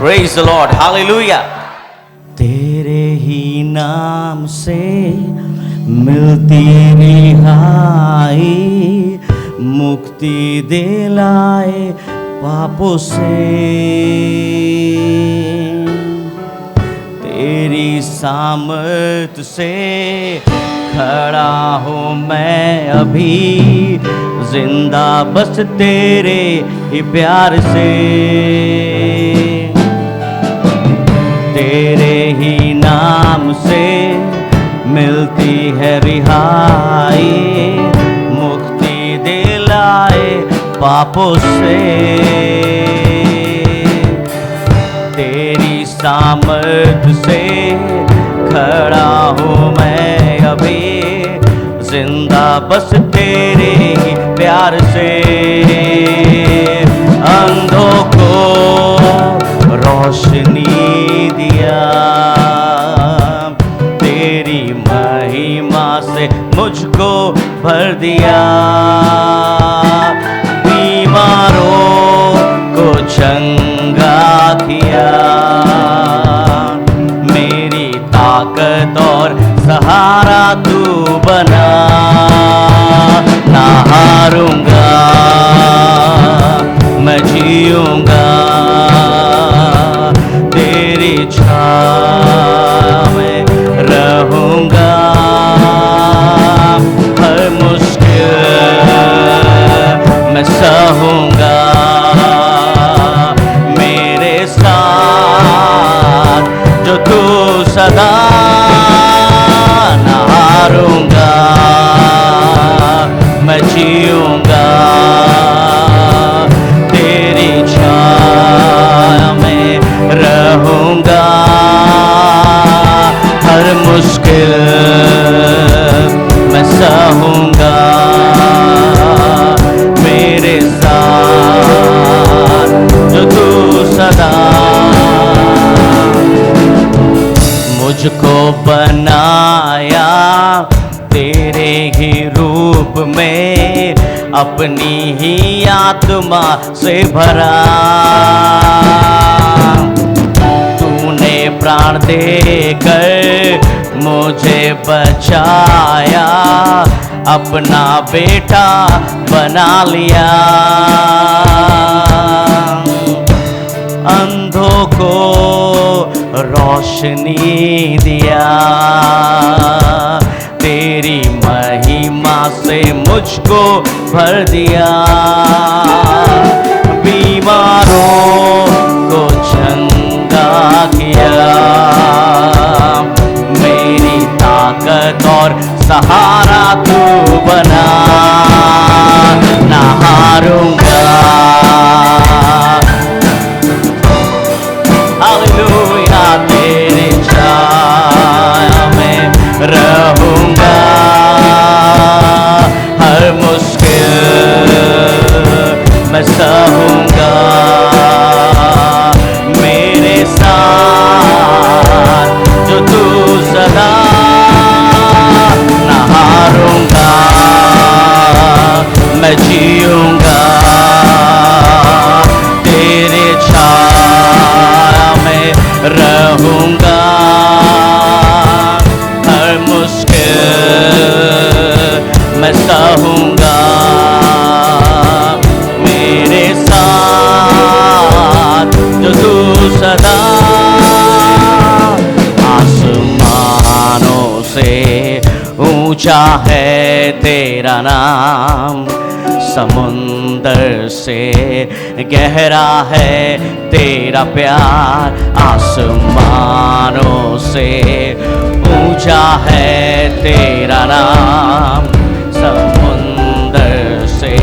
Praise the Lord. Hallelujah. तेरे ही नाम से मिलती रिहाई, मुक्ति दिलाए पापों से। तेरी सामर्थ से खड़ा हूँ मैं अभी, जिंदा बस तेरे ही प्यार से। तेरे ही नाम से मिलती है रिहाई, मुक्ति दिलाए पापों से। तेरी सामर्थ से खड़ा हूँ मैं अभी, जिंदा बस तेरे ही प्यार से। अंधों को रोशनी दिया, तेरी महिमा से मुझको भर दिया। बीमारों को चंगा किया, मेरी ताकत और सहारा तू बना। ना हारूंगा मैं जीऊंगा, तेरी छाँव में रहूंगा। हर मुश्किल मैं सहूंगा, मेरे साथ जो तू सदा। ना हारूंगा मैं जीऊंगा, तेरी छाँव में रहूंगा। हर मुश्किल मैं सहूंगा, मेरे साथ जो तू सदा। मुझको बनाया तेरे ही रूप में, अपनी ही आत्मा से भरा। तूने प्राण देकर मुझे बचाया, अपना बेटा बना लिया। अंधों को रोशनी दिया, तेरी महिमा से मुझको भर दिया। बीमारों को चंगा किया, मेरी ताकत और सहारा तू बना। ना हारूंगा, हालेलुया, तेरी छाया में रहूंगा। हर मुश्किल मैं सहूंगा, मेरे साथ जो तू सदा। ना हारूंगा मैं जीऊंगा, तेरे छाया में रहूंगा। हर मुश्किल मैं सहूंगा, मेरे साथ जो तू सदा। आसमानों से ऊंचा है तेरा नाम, समुंदर से गहरा है तेरा प्यार। आसमानों से ऊंचा है तेरा नाम, समुंदर से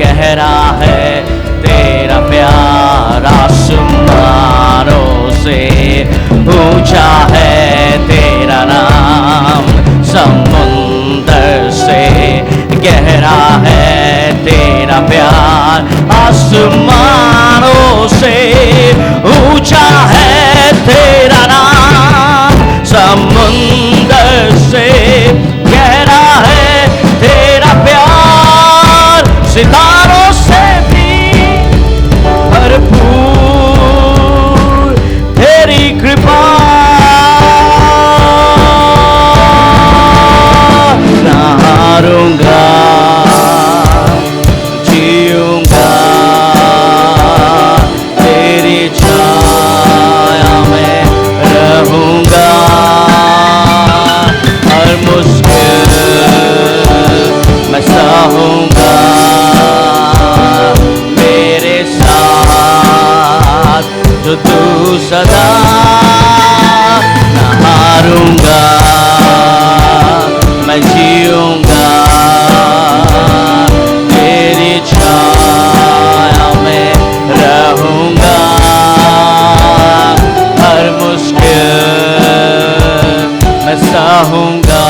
गहरा है तेरा प्यार। आसमानों से ऊंचा है तेरा नाम, समुंदर से गहरा है तेरा प्यार। आसमानों से ऊंचा है तेरा नाम, समुंदर से गहरा है तेरा प्यार। सितारों से भी भरपूर सदा न हारूंगा, मैं जीऊंगा तेरी छाया में रहूंगा। हर मुश्किल मैं सहूंगा,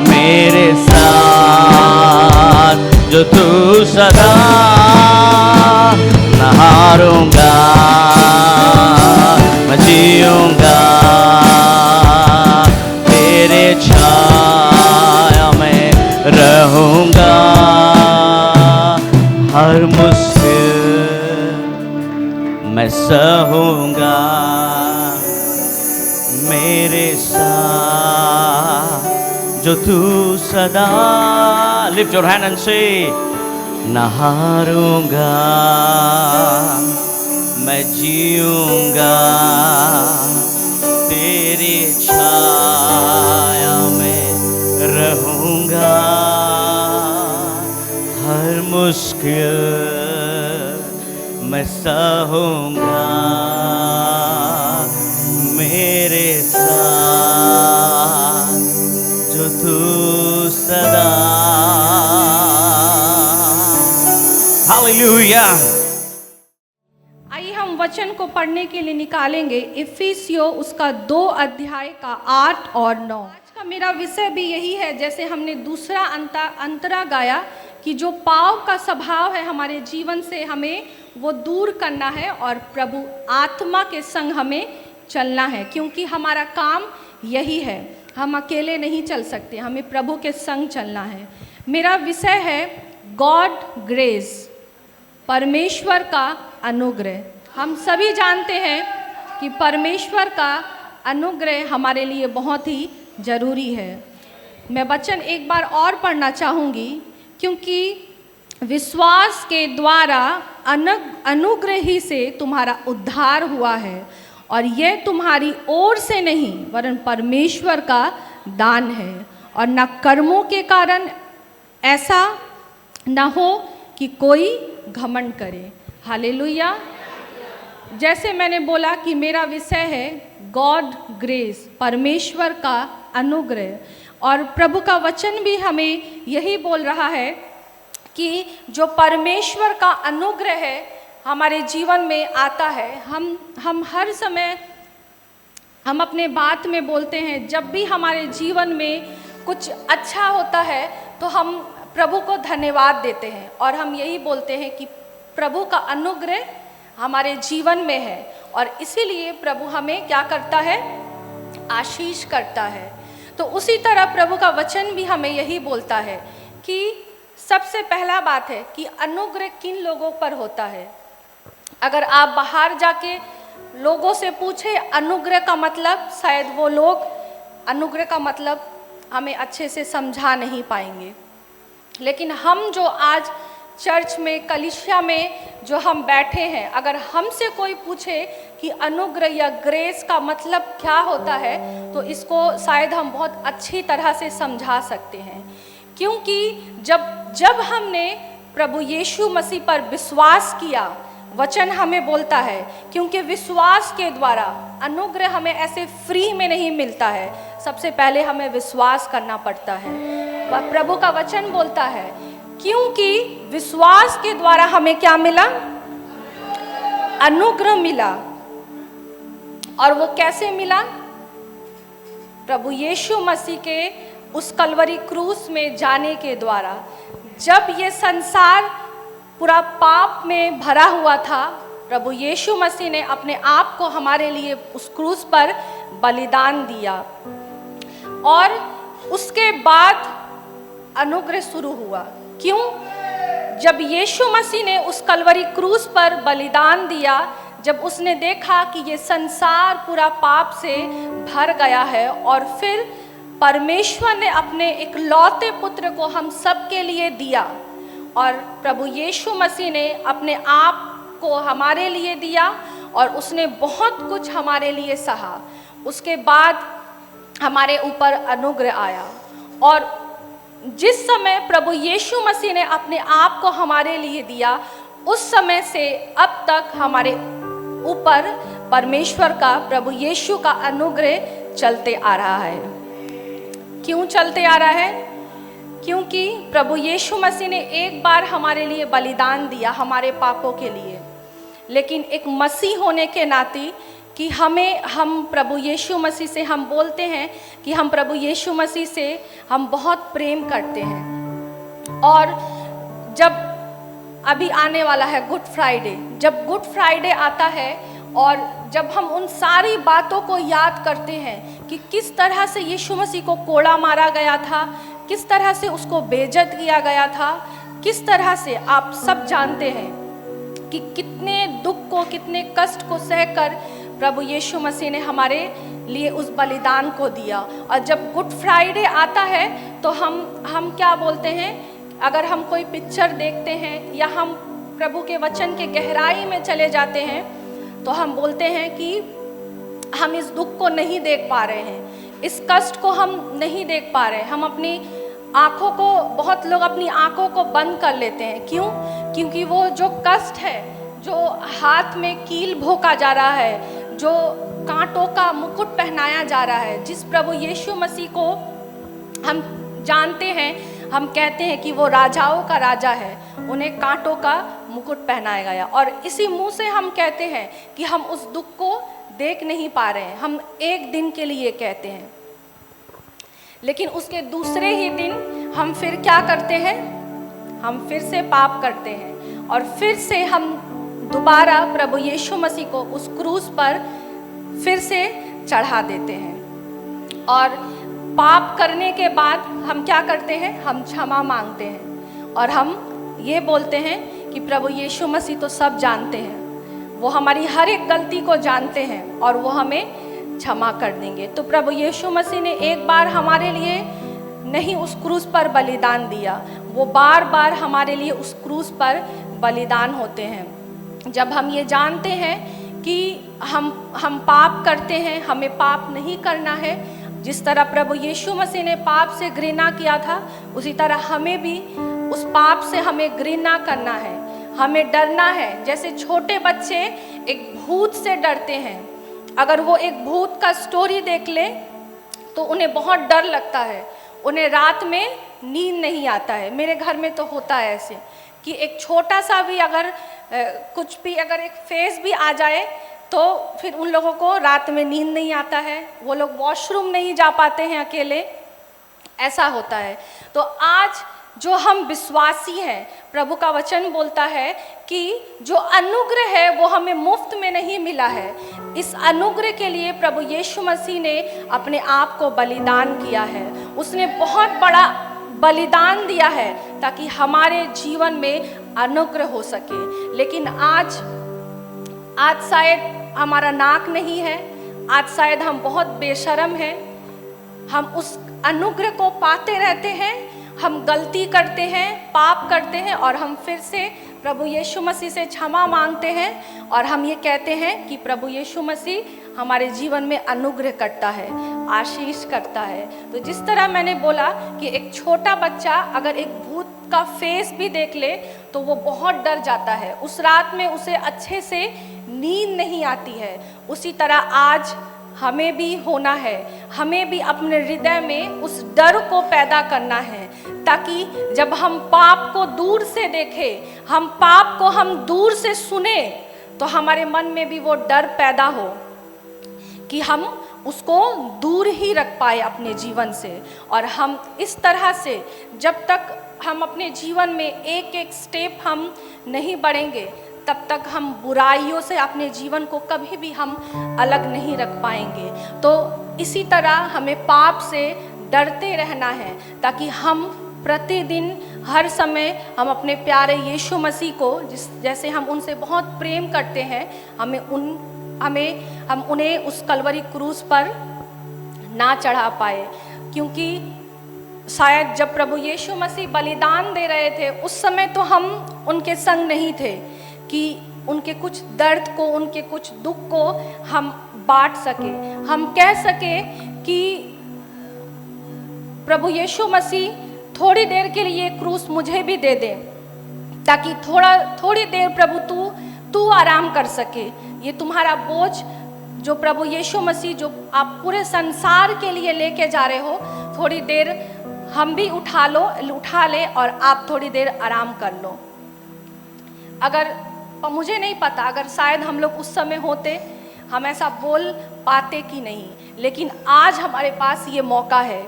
मेरे साथ जो तू सदा न हारूंगा, मैं जीऊंगा तेरे छाया में रहूंगा। हर मुश्किल मैं सहूंगा, मेरे साथ जो तू सदा, लिफ्ट योर हैंड एंड से, न हारूंगा, मैं जीऊंगा तेरी छाया में रहूंगा। हर मुश्किल मैं सहूंगा, मेरे साथ जो तू सदा। हालेलुया। आइए हम वचन को पढ़ने के लिए निकालेंगे इफिसियों उसका 2 अध्याय का 8 और 9। आज का मेरा विषय भी यही है, जैसे हमने दूसरा अंतरा गाया कि जो पाप का स्वभाव है हमारे जीवन से हमें वो दूर करना है और प्रभु आत्मा के संग हमें चलना है, क्योंकि हमारा काम यही है। हम अकेले नहीं चल सकते, हमें प्रभु के संग चलना है। मेरा विषय है गॉड ग्रेस, परमेश्वर का अनुग्रह। हम सभी जानते हैं कि परमेश्वर का अनुग्रह हमारे लिए बहुत ही ज़रूरी है। मैं वचन एक बार और पढ़ना चाहूँगी, क्योंकि विश्वास के द्वारा अनुग्रह ही से तुम्हारा उद्धार हुआ है, और यह तुम्हारी ओर से नहीं वरन परमेश्वर का दान है, और न कर्मों के कारण, ऐसा न हो कि कोई घमंड करे। हालेलुया। जैसे मैंने बोला कि मेरा विषय है गॉड ग्रेस, परमेश्वर का अनुग्रह, और प्रभु का वचन भी हमें यही बोल रहा है कि जो परमेश्वर का अनुग्रह है हमारे जीवन में आता है। हम हर समय हम अपने बात में बोलते हैं, जब भी हमारे जीवन में कुछ अच्छा होता है तो हम प्रभु को धन्यवाद देते हैं, और हम यही बोलते हैं कि प्रभु का अनुग्रह हमारे जीवन में है, और इसीलिए प्रभु हमें क्या करता है, आशीष करता है। तो उसी तरह प्रभु का वचन भी हमें यही बोलता है कि सबसे पहला बात है कि अनुग्रह किन लोगों पर होता है। अगर आप बाहर जाके लोगों से पूछे अनुग्रह का मतलब, शायद वो लोग अनुग्रह का मतलब हमें अच्छे से समझा नहीं पाएंगे। लेकिन हम जो आज चर्च में, कलीसिया में जो हम बैठे हैं, अगर हमसे कोई पूछे कि अनुग्रह या ग्रेस का मतलब क्या होता है, तो इसको शायद हम बहुत अच्छी तरह से समझा सकते हैं। क्योंकि जब हमने प्रभु यीशु मसीह पर विश्वास किया, वचन हमें बोलता है, क्योंकि विश्वास के द्वारा अनुग्रह हमें ऐसे फ्री में नहीं मिलता है, सबसे पहले हमें विश्वास करना पड़ता है। प्रभु का वचन बोलता है क्योंकि विश्वास के द्वारा हमें क्या मिला, अनुग्रह मिला। और वो कैसे मिला, प्रभु यीशु मसीह के उस कलवरी क्रूस में जाने के द्वारा। जब ये संसार पूरा पाप में भरा हुआ था, प्रभु यीशु मसीह ने अपने आप को हमारे लिए उस क्रूस पर बलिदान दिया, और उसके बाद अनुग्रह शुरू हुआ। क्यों? जब यीशु मसीह ने उस कलवरी क्रूस पर बलिदान दिया, जब उसने देखा कि ये संसार पूरा पाप से भर गया है, और फिर परमेश्वर ने अपने इकलौते पुत्र को हम सब के लिए दिया, और प्रभु यीशु मसीह ने अपने आप को हमारे लिए दिया, और उसने बहुत कुछ हमारे लिए सहा। उसके बाद हमारे ऊपर अनुग्रह आया, और जिस समय प्रभु यीशु मसीह ने अपने आप को हमारे लिए दिया, उस समय से अब तक हमारे ऊपर परमेश्वर का, प्रभु यीशु का अनुग्रह चलते आ रहा है। क्यों चलते आ रहा है? क्योंकि प्रभु यीशु मसीह ने एक बार हमारे लिए बलिदान दिया हमारे पापों के लिए, लेकिन एक मसीह होने के नाते कि हम प्रभु यीशु मसीह से हम बोलते हैं कि हम प्रभु यीशु मसीह से हम बहुत प्रेम करते हैं। और जब अभी आने वाला है गुड फ्राइडे, जब गुड फ्राइडे आता है और जब हम उन सारी बातों को याद करते हैं कि किस तरह से यीशु मसीह को कोड़ा मारा गया था, किस तरह से उसको बेइज्जत किया गया था, किस तरह से आप सब जानते हैं कि कितने दुख को, कितने कष्ट को सहकर प्रभु यीशु मसीह ने हमारे लिए उस बलिदान को दिया। और जब गुड फ्राइडे आता है तो हम क्या बोलते हैं, अगर हम कोई पिक्चर देखते हैं या हम प्रभु के वचन के गहराई में चले जाते हैं तो हम बोलते हैं कि हम इस दुख को नहीं देख पा रहे हैं, इस कष्ट को हम नहीं देख पा रहे हैं। हम अपनी आँखों को, बहुत लोग अपनी आँखों को बंद कर लेते हैं। क्यों? क्योंकि वो जो कष्ट है, जो हाथ में कील भोंका जा रहा है, जो कांटों का मुकुट पहनाया जा रहा है, जिस प्रभु यीशु मसीह को हम जानते हैं, हम कहते हैं कि वो राजाओं का राजा है, उन्हें कांटों का मुकुट पहनाया गया। और इसी मुंह से हम कहते हैं कि हम उस दुख को देख नहीं पा रहे हैं, हम एक दिन के लिए कहते हैं, लेकिन उसके दूसरे ही दिन हम फिर क्या करते हैं, हम फिर से पाप करते हैं और फिर से हम दोबारा प्रभु यीशु मसीह को उस क्रूस पर फिर से चढ़ा देते हैं। और पाप करने के बाद हम क्या करते हैं, हम क्षमा मांगते हैं और हम ये बोलते हैं कि प्रभु यीशु मसीह तो सब जानते हैं, वो हमारी हर एक गलती को जानते हैं और वो हमें क्षमा कर देंगे। तो प्रभु यीशु मसीह ने एक बार हमारे लिए नहीं उस क्रूस पर बलिदान दिया, वो बार बार हमारे लिए उस क्रूस पर बलिदान होते हैं। जब हम ये जानते हैं कि हम पाप करते हैं, हमें पाप नहीं करना है, जिस तरह प्रभु यीशु मसीह ने पाप से घृणा किया था, उसी तरह हमें भी उस पाप से हमें घृणा करना है, हमें डरना है। जैसे छोटे बच्चे एक भूत से डरते हैं, अगर वो एक भूत का स्टोरी देख ले तो उन्हें बहुत डर लगता है, उन्हें रात में नींद नहीं आता है। मेरे घर में तो होता है ऐसे कि एक छोटा सा भी अगर कुछ भी, अगर एक फेस भी आ जाए तो फिर उन लोगों को रात में नींद नहीं आता है, वो लोग वॉशरूम नहीं जा पाते हैं अकेले, ऐसा होता है। तो आज जो हम विश्वासी हैं, प्रभु का वचन बोलता है कि जो अनुग्रह है वो हमें मुफ्त में नहीं मिला है। इस अनुग्रह के लिए प्रभु यीशु मसीह ने अपने आप को बलिदान किया है, उसने बहुत बड़ा बलिदान दिया है ताकि हमारे जीवन में अनुग्रह हो सके। लेकिन आज शायद हमारा नाक नहीं है, आज शायद हम बहुत बेशर्म हैं, हम उस अनुग्रह को पाते रहते हैं, हम गलती करते हैं, पाप करते हैं और हम फिर से प्रभु यीशु मसीह से क्षमा मांगते हैं और हम ये कहते हैं कि प्रभु यीशु मसीह हमारे जीवन में अनुग्रह करता है, आशीष करता है। तो जिस तरह मैंने बोला कि एक छोटा बच्चा अगर एक भूत का फेस भी देख ले तो वो बहुत डर जाता है, उस रात में उसे अच्छे से नींद नहीं आती है, उसी तरह आज हमें भी होना है, हमें भी अपने हृदय में उस डर को पैदा करना है ताकि जब हम पाप को दूर से देखें, हम पाप को हम दूर से सुने तो हमारे मन में भी वो डर पैदा हो कि हम उसको दूर ही रख पाए अपने जीवन से। और हम इस तरह से जब तक हम अपने जीवन में एक एक स्टेप हम नहीं बढ़ेंगे तब तक हम बुराइयों से अपने जीवन को कभी भी हम अलग नहीं रख पाएंगे। तो इसी तरह हमें पाप से डरते रहना है ताकि हम प्रतिदिन हर समय हम अपने प्यारे यीशु मसीह को जैसे हम उनसे बहुत प्रेम करते हैं, हम उन्हें उस कलवरी क्रूस पर ना चढ़ा पाए। क्योंकि शायद जब प्रभु यीशु मसीह बलिदान दे रहे थे उस समय तो हम उनके संग नहीं थे कि उनके कुछ दर्द को, उनके कुछ दुख को हम बांट सके, हम कह सके कि प्रभु यीशु मसीह थोड़ी देर के लिए क्रूस मुझे भी दे दे ताकि थोड़ी देर प्रभु तू आराम कर सके। ये तुम्हारा बोझ जो प्रभु यीशु मसीह जो आप पूरे संसार के लिए लेके जा रहे हो, थोड़ी देर हम भी उठा ले और आप थोड़ी देर आराम कर लो। अगर मुझे नहीं पता, अगर शायद हम लोग उस समय होते हम ऐसा बोल पाते कि नहीं, लेकिन आज हमारे पास ये मौका है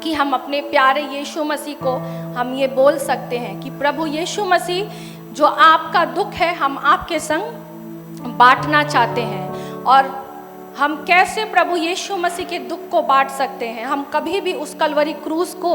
कि हम अपने प्यारे यीशु मसीह को हम ये बोल सकते हैं कि प्रभु यीशु मसीह, जो आपका दुख है हम आपके संग बांटना चाहते हैं। और हम कैसे प्रभु यीशु मसीह के दुख को बांट सकते हैं? हम कभी भी उस कलवरी क्रूस को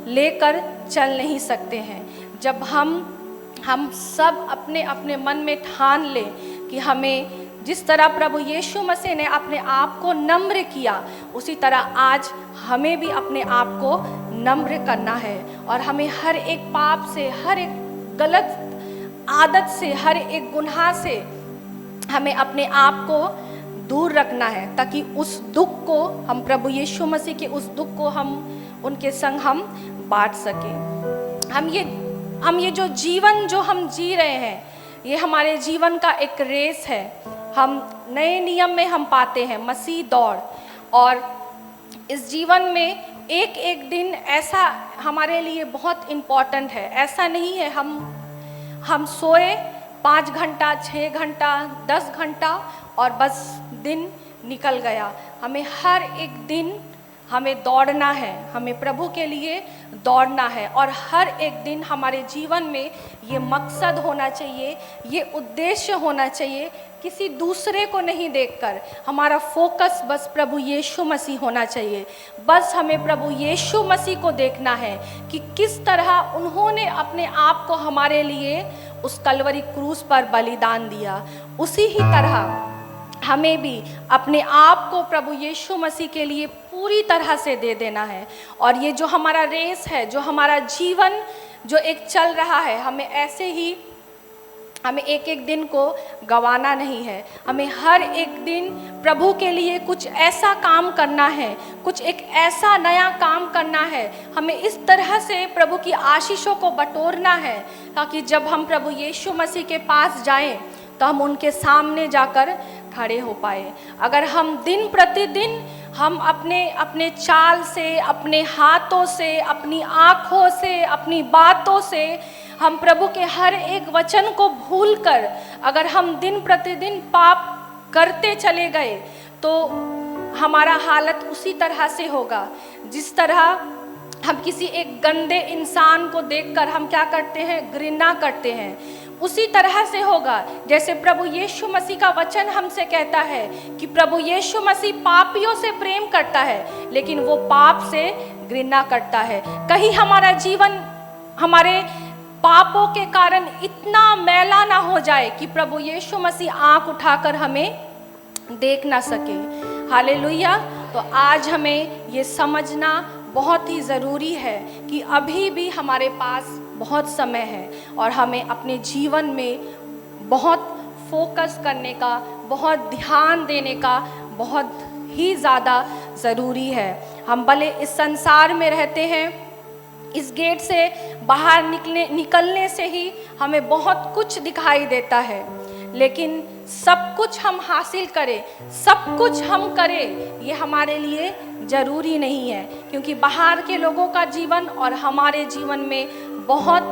लेकर चल नहीं सकते हैं। जब हम सब अपने अपने मन में ठान लें कि हमें जिस तरह प्रभु यीशु मसीह ने अपने आप को नम्र किया, उसी तरह आज हमें भी अपने आप को नम्र करना है। और हमें हर एक पाप से, हर एक गलत आदत से, हर एक गुनाह से हमें अपने आप को दूर रखना है, ताकि उस दुख को हम प्रभु यीशु मसीह के उस दुख को हम उनके संग हम बांट सकें। हम ये जो जीवन जो हम जी रहे हैं, ये हमारे जीवन का एक रेस है। हम नए नियम में हम पाते हैं मसीह दौड़, और इस जीवन में एक एक दिन ऐसा हमारे लिए बहुत इम्पॉर्टेंट है। ऐसा नहीं है हम सोए 5 घंटा, 6 घंटा, 10 घंटा और बस दिन निकल गया। हमें हर एक दिन हमें दौड़ना है, हमें प्रभु के लिए दौड़ना है। और हर एक दिन हमारे जीवन में ये मकसद होना चाहिए, ये उद्देश्य होना चाहिए, किसी दूसरे को नहीं देखकर हमारा फोकस बस प्रभु यीशु मसीह होना चाहिए। बस हमें प्रभु यीशु मसीह को देखना है कि किस तरह उन्होंने अपने आप को हमारे लिए उस कलवरी क्रूस पर बलिदान दिया। उसी ही तरह हमें भी अपने आप को प्रभु यीशु मसीह के लिए पूरी तरह से दे देना है। और ये जो हमारा रेस है, जो हमारा जीवन जो एक चल रहा है, हमें ऐसे ही हमें एक एक दिन को गंवाना नहीं है। हमें हर एक दिन प्रभु के लिए कुछ ऐसा काम करना है, कुछ एक ऐसा नया काम करना है। हमें इस तरह से प्रभु की आशीषों को बटोरना है, ताकि जब हम प्रभु यीशु मसीह के पास जाएं तो हम उनके सामने जाकर खड़े हो पाए। अगर हम दिन प्रतिदिन हम अपने चाल से, अपने हाथों से, अपनी आँखों से, अपनी बातों से हम प्रभु के हर एक वचन को भूलकर अगर हम दिन प्रतिदिन पाप करते चले गए, तो हमारा हालत उसी तरह से होगा जिस तरह हम किसी एक गंदे इंसान को देखकर हम क्या करते हैं, घृणा करते हैं। उसी तरह से होगा जैसे प्रभु यीशु मसीह का वचन हमसे कहता है कि प्रभु यीशु मसीह पापियों से प्रेम करता है, लेकिन वो पाप से घृणा करता है। कहीं हमारा जीवन हमारे पापों के कारण इतना मैला ना हो जाए कि प्रभु यीशु मसीह आंख उठाकर हमें देख ना सके। हालेलुया। तो आज हमें ये समझना बहुत ही ज़रूरी है कि अभी भी हमारे पास बहुत समय है और हमें अपने जीवन में बहुत फोकस करने का, बहुत ध्यान देने का बहुत ही ज़्यादा ज़रूरी है। हम भले इस संसार में रहते हैं, इस गेट से बाहर निकलने से ही हमें बहुत कुछ दिखाई देता है, लेकिन सब कुछ हम हासिल करें, सब कुछ हम करें, ये हमारे लिए ज़रूरी नहीं है, क्योंकि बाहर के लोगों का जीवन और हमारे जीवन में बहुत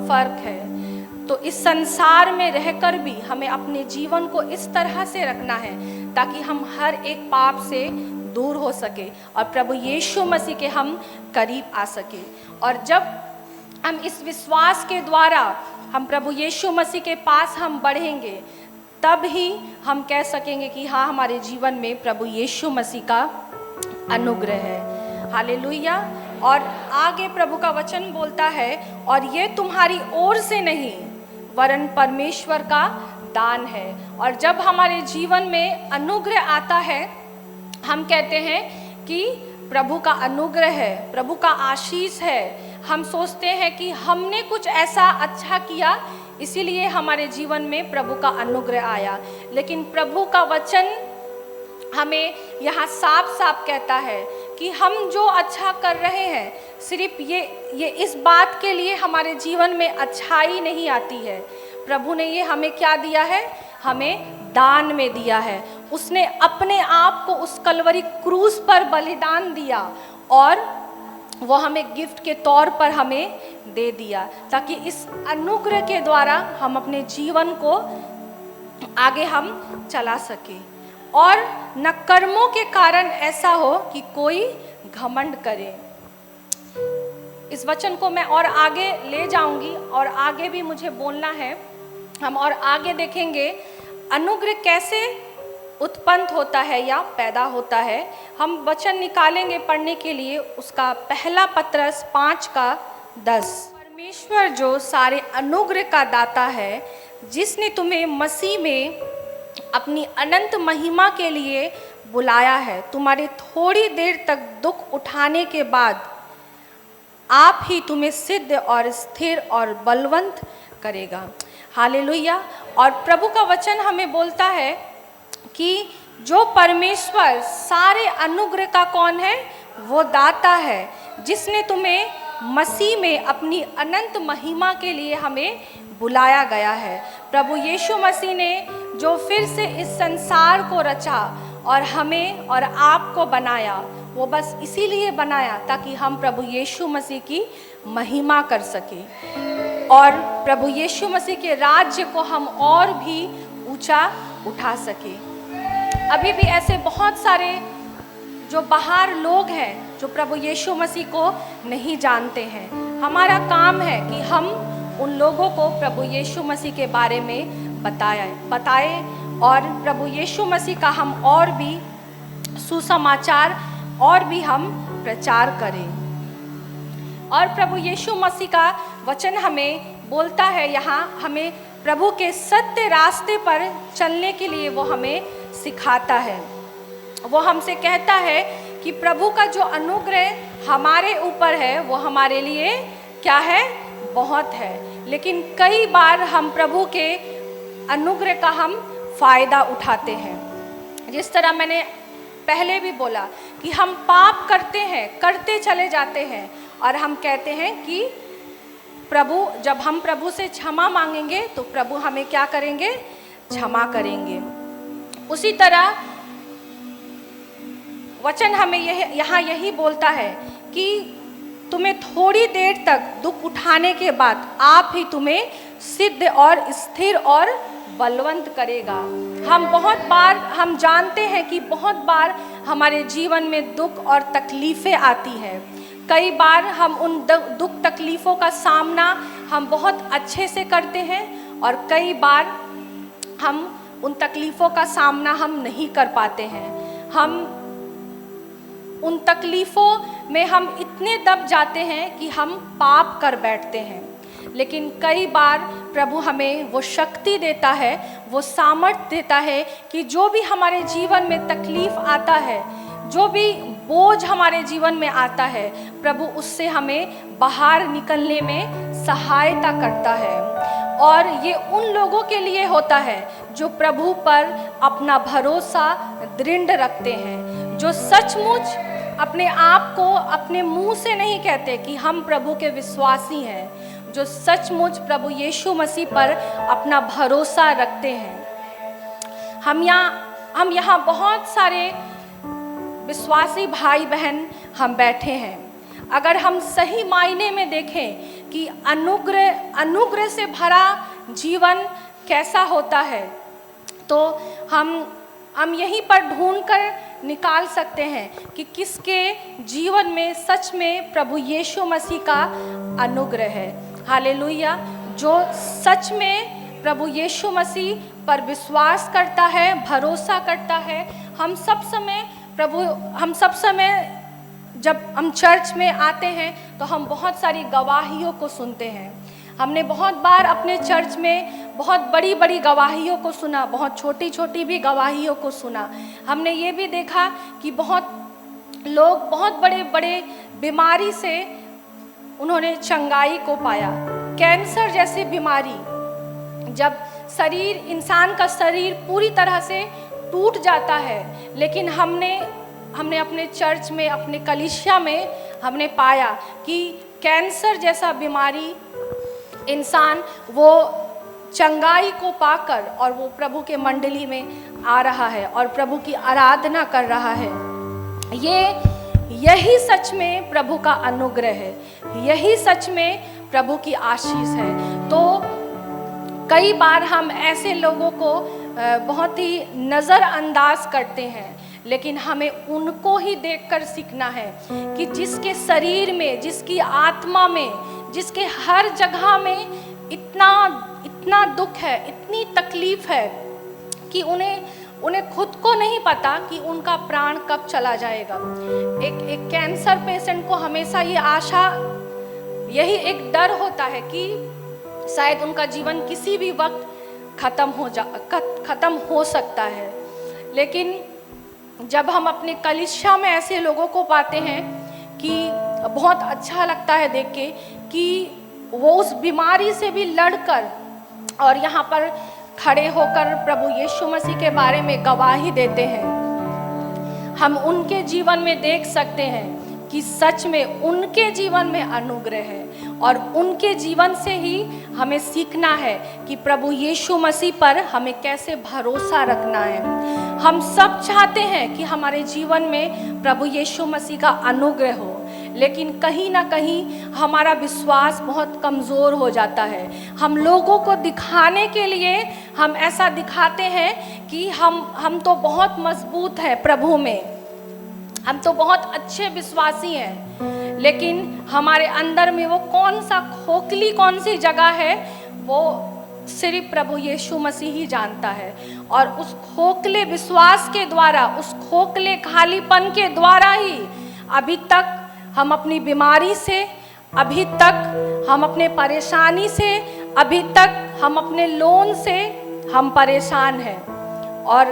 फ़र्क है। तो इस संसार में रहकर भी हमें अपने जीवन को इस तरह से रखना है ताकि हम हर एक पाप से दूर हो सके और प्रभु यीशु मसीह के हम करीब आ सके। और जब हम इस विश्वास के द्वारा हम प्रभु यीशु मसीह के पास हम बढ़ेंगे, तब ही हम कह सकेंगे कि हाँ, हमारे जीवन में प्रभु यीशु मसीह का अनुग्रह है। हालेलुया। और आगे प्रभु का वचन बोलता है, और ये तुम्हारी ओर से नहीं वरन परमेश्वर का दान है। और जब हमारे जीवन में अनुग्रह आता है, हम कहते हैं कि प्रभु का अनुग्रह है, प्रभु का आशीष है। हम सोचते हैं कि हमने कुछ ऐसा अच्छा किया, इसीलिए हमारे जीवन में प्रभु का अनुग्रह आया। लेकिन प्रभु का वचन हमें यहाँ साफ साफ कहता है कि हम जो अच्छा कर रहे हैं, सिर्फ ये इस बात के लिए हमारे जीवन में अच्छाई नहीं आती है। प्रभु ने ये हमें क्या दिया है हमें दान में दिया है। उसने अपने आप को उस कलवरी क्रूस पर बलिदान दिया और वो हमें गिफ्ट के तौर पर हमें दे दिया, ताकि इस अनुग्रह के द्वारा हम अपने जीवन को आगे हम चला सके और न कर्मों के कारण ऐसा हो कि कोई घमंड करे। इस वचन को मैं और आगे ले जाऊंगी और आगे भी मुझे बोलना है। हम और आगे देखेंगे अनुग्रह कैसे उत्पन्न होता है या पैदा होता है। हम वचन निकालेंगे पढ़ने के लिए, उसका पहला पत्रस 5:10। परमेश्वर जो सारे अनुग्रह का दाता है, जिसने तुम्हें मसीह में अपनी अनंत महिमा के लिए बुलाया है, तुम्हारे थोड़ी देर तक दुख उठाने के बाद आप ही तुम्हें सिद्ध और स्थिर और बलवंत करेगा। हालेलुया। और प्रभु का वचन हमें बोलता है कि जो परमेश्वर सारे अनुग्रह का कौन है, वो दाता है, जिसने तुम्हें मसीह में अपनी अनंत महिमा के लिए हमें बुलाया गया है। प्रभु यीशु मसीह ने जो फिर से इस संसार को रचा और हमें और आपको बनाया, वो बस इसीलिए बनाया ताकि हम प्रभु यीशु मसीह की महिमा कर सके और प्रभु यीशु मसीह के राज्य को हम और भी ऊंचा उठा सके। अभी भी ऐसे बहुत सारे जो बाहर लोग हैं जो प्रभु यीशु मसीह को नहीं जानते हैं। हमारा काम है कि हम उन लोगों को प्रभु यीशु मसीह के बारे में बताएं और प्रभु यीशु मसीह का हम और भी सुसमाचार और भी हम प्रचार करें। और प्रभु यीशु मसीह का वचन हमें बोलता है, यहाँ हमें प्रभु के सत्य रास्ते पर चलने के लिए वो हमें सिखाता है। वो हमसे कहता है कि प्रभु का जो अनुग्रह हमारे ऊपर है वो हमारे लिए क्या है, बहुत है। लेकिन कई बार हम प्रभु के अनुग्रह का हम फायदा उठाते हैं। जिस तरह मैंने पहले भी बोला कि हम पाप करते चले जाते हैं और हम कहते हैं कि प्रभु, जब हम प्रभु से क्षमा मांगेंगे तो प्रभु हमें क्या करेंगे, क्षमा करेंगे। उसी तरह वचन हमें यहाँ यही बोलता है कि तुम्हें थोड़ी देर तक दुख उठाने के बाद आप ही तुम्हें सिद्ध और स्थिर और बलवंत करेगा। हम बहुत बार हम जानते हैं कि बहुत बार हमारे जीवन में दुख और तकलीफ़ें आती हैं। कई बार हम उन दुख तकलीफ़ों का सामना हम बहुत अच्छे से करते हैं और कई बार हम उन तकलीफ़ों का सामना हम नहीं कर पाते हैं। हम उन तकलीफ़ों में हम इतने दब जाते हैं कि हम पाप कर बैठते हैं। लेकिन कई बार प्रभु हमें वो शक्ति देता है, वो सामर्थ्य देता है कि जो भी हमारे जीवन में तकलीफ़ आता है, जो भी बोझ हमारे जीवन में आता है, प्रभु उससे हमें बाहर निकलने में सहायता करता है। और ये उन लोगों के लिए होता है जो प्रभु पर अपना भरोसा दृढ़ रखते हैं, जो सचमुच अपने आप को अपने मुंह से नहीं कहते कि हम प्रभु के विश्वासी हैं, जो सचमुच प्रभु यीशु मसीह पर अपना भरोसा रखते हैं। हम यहाँ बहुत सारे विश्वासी भाई बहन हम बैठे हैं। अगर हम सही मायने में देखें कि अनुग्रह से भरा जीवन कैसा होता है, तो हम यहीं पर ढूंढ कर निकाल सकते हैं कि किसके जीवन में सच में प्रभु यीशु मसीह का अनुग्रह है। हालेलुया। जो सच में प्रभु यीशु मसीह पर विश्वास करता है, भरोसा करता है। हम सब समय जब हम चर्च में आते हैं तो हम बहुत सारी गवाहियों को सुनते हैं। हमने बहुत बार अपने चर्च में बहुत बड़ी बड़ी गवाहियों को सुना, बहुत छोटी छोटी भी गवाहियों को सुना। हमने ये भी देखा कि बहुत लोग बहुत बड़े बड़े बीमारी से उन्होंने चंगाई को पाया। कैंसर जैसी बीमारी, जब इंसान का शरीर पूरी तरह से टूट जाता है, लेकिन हमने अपने चर्च में, अपने कलीसिया में हमने पाया कि कैंसर जैसा बीमारी इंसान वो चंगाई को पाकर और वो प्रभु के मंडली में आ रहा है और प्रभु की आराधना कर रहा है। यही सच में प्रभु का अनुग्रह है, यही सच में प्रभु की आशीष है। तो कई बार हम ऐसे लोगों को बहुत ही नज़रअंदाज करते हैं, लेकिन हमें उनको ही देखकर सीखना है कि जिसके शरीर में, जिसकी आत्मा में, जिसके हर जगह में इतना दुख है, इतनी तकलीफ है कि उन्हें खुद को नहीं पता कि उनका प्राण कब चला जाएगा। एक कैंसर पेशेंट को हमेशा ये आशा, यही एक डर होता है कि शायद उनका जीवन किसी भी वक्त खत्म हो सकता है। लेकिन जब हम अपने कलीसिया में ऐसे लोगों को पाते हैं कि बहुत अच्छा लगता है देख के कि वो उस बीमारी से भी लड़कर और यहाँ पर खड़े होकर प्रभु यीशु मसीह के बारे में गवाही देते हैं। हम उनके जीवन में देख सकते हैं कि सच में उनके जीवन में अनुग्रह है और उनके जीवन से ही हमें सीखना है कि प्रभु यीशु मसीह पर हमें कैसे भरोसा रखना है। हम सब चाहते हैं कि हमारे जीवन में प्रभु यीशु मसीह का अनुग्रह हो, लेकिन कहीं ना कहीं हमारा विश्वास बहुत कमज़ोर हो जाता है। हम लोगों को दिखाने के लिए हम ऐसा दिखाते हैं कि हम तो बहुत मजबूत हैं प्रभु में, हम तो बहुत अच्छे विश्वासी हैं, लेकिन हमारे अंदर में वो कौन सी जगह है वो सिर्फ प्रभु यीशु मसीह ही जानता है। और उस खोखले विश्वास के द्वारा, उस खोखले खालीपन के द्वारा ही अभी तक हम अपनी बीमारी से, अभी तक हम अपने परेशानी से, अभी तक हम अपने लोन से हम परेशान हैं। और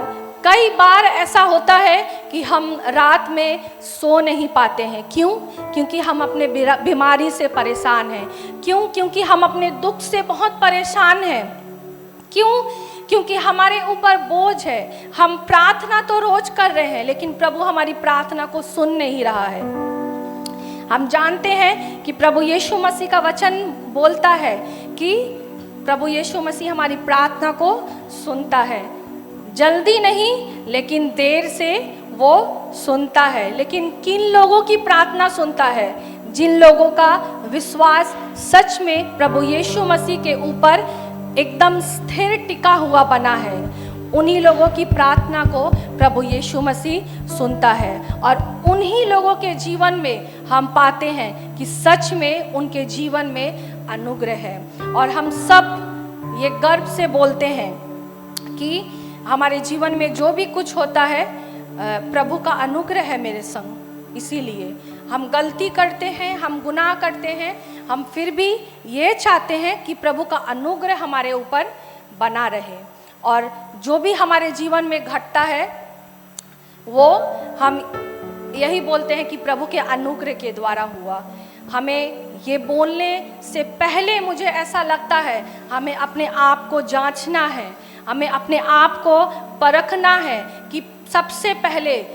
कई बार ऐसा होता है कि हम रात में सो नहीं पाते हैं। क्यों? क्योंकि हम अपने बीमारी से परेशान हैं। क्यों? क्योंकि हम अपने दुख से बहुत परेशान हैं। क्यों? क्योंकि हमारे ऊपर बोझ है। हम प्रार्थना तो रोज कर रहे हैं, लेकिन प्रभु हमारी प्रार्थना को सुन नहीं रहा है। हम जानते हैं कि प्रभु यीशु मसीह का वचन बोलता है कि प्रभु यीशु मसीह हमारी प्रार्थना को सुनता है, जल्दी नहीं लेकिन देर से वो सुनता है। लेकिन किन लोगों की प्रार्थना सुनता है? जिन लोगों का विश्वास सच में प्रभु यीशु मसीह के ऊपर एकदम स्थिर टिका हुआ बना है, उन्हीं लोगों की प्रार्थना को प्रभु यीशु मसीह सुनता है। और उन्हीं लोगों के जीवन में हम पाते हैं कि सच में उनके जीवन में अनुग्रह है। और हम सब ये गर्व से बोलते हैं कि हमारे जीवन में जो भी कुछ होता है प्रभु का अनुग्रह है मेरे संग। इसीलिए हम गलती करते हैं, हम गुनाह करते हैं, हम फिर भी ये चाहते हैं कि प्रभु का अनुग्रह हमारे ऊपर बना रहे। और जो भी हमारे जीवन में घटता है वो हम यही बोलते हैं कि प्रभु के अनुग्रह के द्वारा हुआ। हमें ये बोलने से पहले मुझे ऐसा लगता है हमें अपने आप को जांचना है, हमें अपने आप को परखना है कि सबसे पहले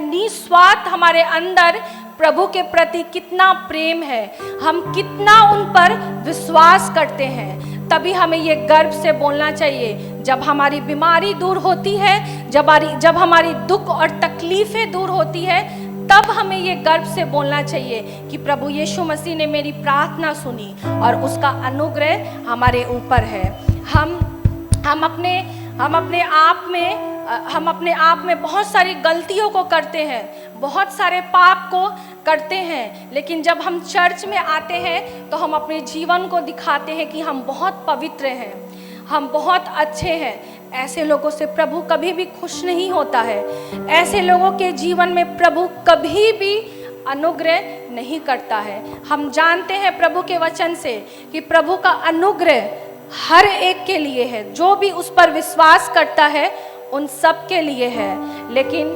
निस्वार्थ हमारे अंदर प्रभु के प्रति कितना प्रेम है, हम कितना उन पर विश्वास करते हैं। तभी हमें ये गर्व से बोलना चाहिए। जब हमारी बीमारी दूर होती है, जब हमारी दुख और तकलीफ़ें दूर होती है, तब हमें ये गर्व से बोलना चाहिए कि प्रभु यीशु मसीह ने मेरी प्रार्थना सुनी और उसका अनुग्रह हमारे ऊपर है। हम अपने आप में बहुत सारी गलतियों को करते हैं, बहुत सारे पाप को करते हैं, लेकिन जब हम चर्च में आते हैं तो हम अपने जीवन को दिखाते हैं कि हम बहुत पवित्र हैं, हम बहुत अच्छे हैं। ऐसे लोगों से प्रभु कभी भी खुश नहीं होता है। ऐसे लोगों के जीवन में प्रभु कभी भी अनुग्रह नहीं करता है। हम जानते हैं प्रभु के वचन से कि प्रभु का अनुग्रह हर एक के लिए है, जो भी उस पर विश्वास करता है उन सब के लिए है। लेकिन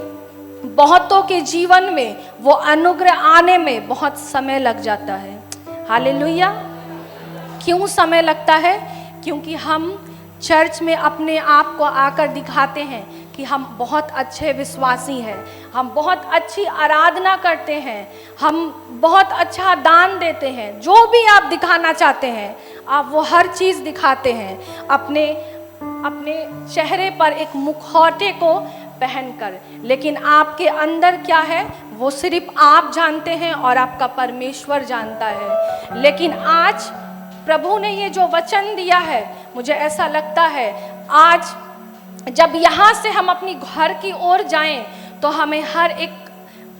बहुतों के जीवन में वो अनुग्रह आने में बहुत समय लग जाता है। हालेलुया। क्यों समय लगता है? क्योंकि हम चर्च में अपने आप को आकर दिखाते हैं कि हम बहुत अच्छे विश्वासी हैं, हम बहुत अच्छी आराधना करते हैं, हम बहुत अच्छा दान देते हैं। जो भी आप दिखाना चाहते हैं आप वो हर चीज़ दिखाते हैं अपने चेहरे पर एक मुखौटे को पहनकर, लेकिन आपके अंदर क्या है वो सिर्फ आप जानते हैं और आपका परमेश्वर जानता है। लेकिन आज प्रभु ने ये जो वचन दिया है, मुझे ऐसा लगता है आज जब यहाँ से हम अपनी घर की ओर जाएं तो हमें हर एक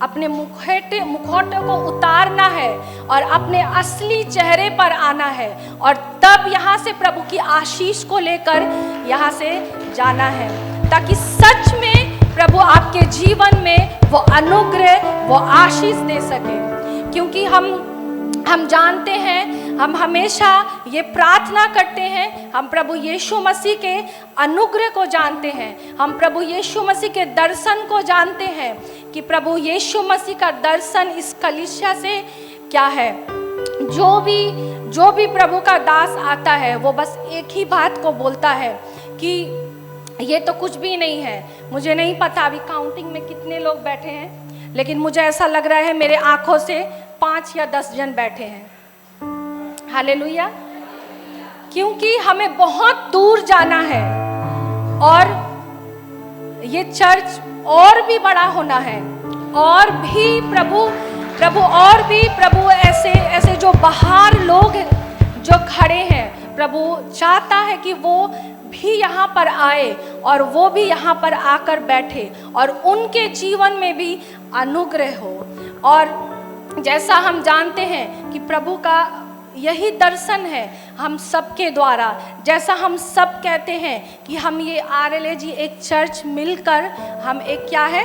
अपने मुखौटे को उतारना है और अपने असली चेहरे पर आना है, और तब यहाँ से प्रभु की आशीष को लेकर यहाँ से जाना है, ताकि सच में प्रभु आपके जीवन में वो अनुग्रह, वो आशीष दे सके। क्योंकि हम जानते हैं, हम हमेशा ये प्रार्थना करते हैं, हम प्रभु यीशु मसीह के अनुग्रह को जानते हैं, हम प्रभु यीशु मसीह के दर्शन को जानते हैं कि प्रभु यीशु मसीह का दर्शन इस कलीसिया से क्या है। जो भी प्रभु का दास आता है वो बस एक ही बात को बोलता है कि ये तो कुछ भी नहीं है। मुझे नहीं पता अभी काउंटिंग में कितने लोग बैठे हैं, लेकिन मुझे ऐसा लग रहा है मेरे आंखों से 5 या 10 जन बैठे हैं। हालेलुया। क्योंकि हमें बहुत दूर जाना है और ये चर्च और भी बड़ा होना है, और भी प्रभु ऐसे जो बाहर लोग जो खड़े हैं, प्रभु चाहता है कि वो भी यहाँ पर आए और वो भी यहाँ पर आकर बैठे और उनके जीवन में भी अनुग्रह हो। और जैसा हम जानते हैं कि प्रभु का यही दर्शन है हम सबके द्वारा, जैसा हम सब कहते हैं कि हम ये RLAG एक चर्च मिलकर हम एक क्या है,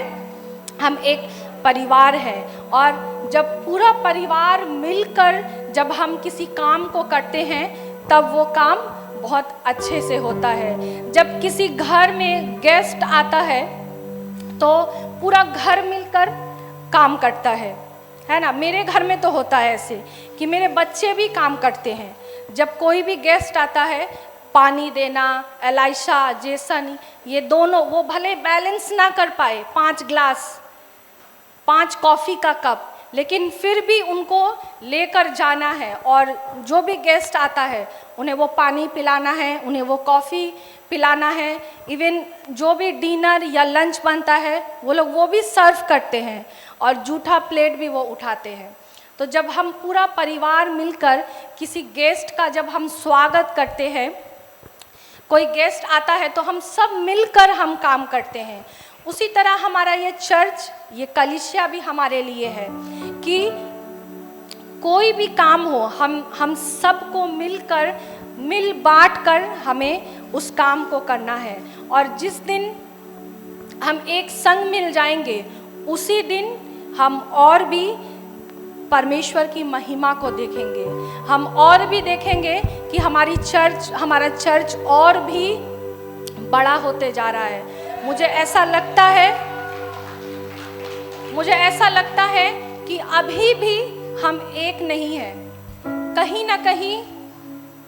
हम एक परिवार है। और जब पूरा परिवार मिलकर जब हम किसी काम को करते हैं तब वो काम बहुत अच्छे से होता है। जब किसी घर में गेस्ट आता है तो पूरा घर मिलकर काम करता है ना। मेरे घर में तो होता है ऐसे कि मेरे बच्चे भी काम करते हैं। जब कोई भी गेस्ट आता है, पानी देना, एलाइशा, जेसन, ये दोनों, वो भले बैलेंस ना कर पाए 5 ग्लास 5 कॉफ़ी का कप, लेकिन फिर भी उनको लेकर जाना है। और जो भी गेस्ट आता है उन्हें वो पानी पिलाना है, उन्हें वो कॉफ़ी पिलाना है। इवन जो भी डिनर या लंच बनता है वो लोग वो भी सर्व करते हैं और जूठा प्लेट भी वो उठाते हैं। तो जब हम पूरा परिवार मिलकर किसी गेस्ट का जब हम स्वागत करते हैं, कोई गेस्ट आता है तो हम सब मिलकर हम काम करते हैं। उसी तरह हमारा ये चर्च, ये कलीसिया भी हमारे लिए है कि कोई भी काम हो हम सबको मिलकर मिल बांट कर हमें उस काम को करना है। और जिस दिन हम एक संग मिल जाएंगे उसी दिन हम और भी परमेश्वर की महिमा को देखेंगे। हम और भी देखेंगे कि हमारा चर्च और भी बड़ा होते जा रहा है। मुझे ऐसा लगता है कि अभी भी हम एक नहीं हैं। कहीं ना कहीं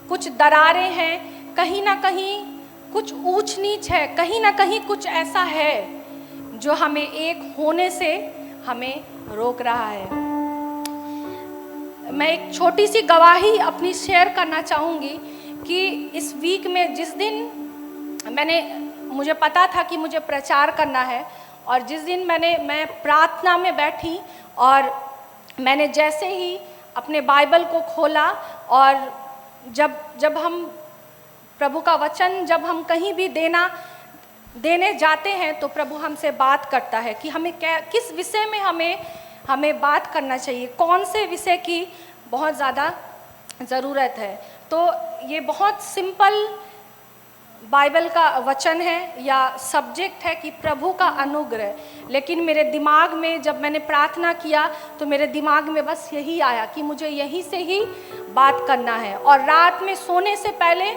कुछ दरारें हैं, कहीं ना कहीं कुछ ऊंच नीच है, कहीं ना कहीं कुछ ऐसा है जो हमें एक होने से हमें रोक रहा है। मैं एक छोटी सी गवाही अपनी शेयर करना चाहूँगी कि इस वीक में जिस दिन मुझे पता था कि मुझे प्रचार करना है, और जिस दिन मैं प्रार्थना में बैठी और मैंने जैसे ही अपने बाइबल को खोला, और जब हम प्रभु का वचन जब हम कहीं भी देने जाते हैं तो प्रभु हमसे बात करता है कि हमें किस विषय में हमें बात करना चाहिए, कौन से विषय की बहुत ज़्यादा ज़रूरत है। तो ये बहुत सिंपल बाइबल का वचन है या सब्जेक्ट है कि प्रभु का अनुग्रह। लेकिन मेरे दिमाग में जब मैंने प्रार्थना किया तो मेरे दिमाग में बस यही आया कि मुझे यहीं से ही बात करना है। और रात में सोने से पहले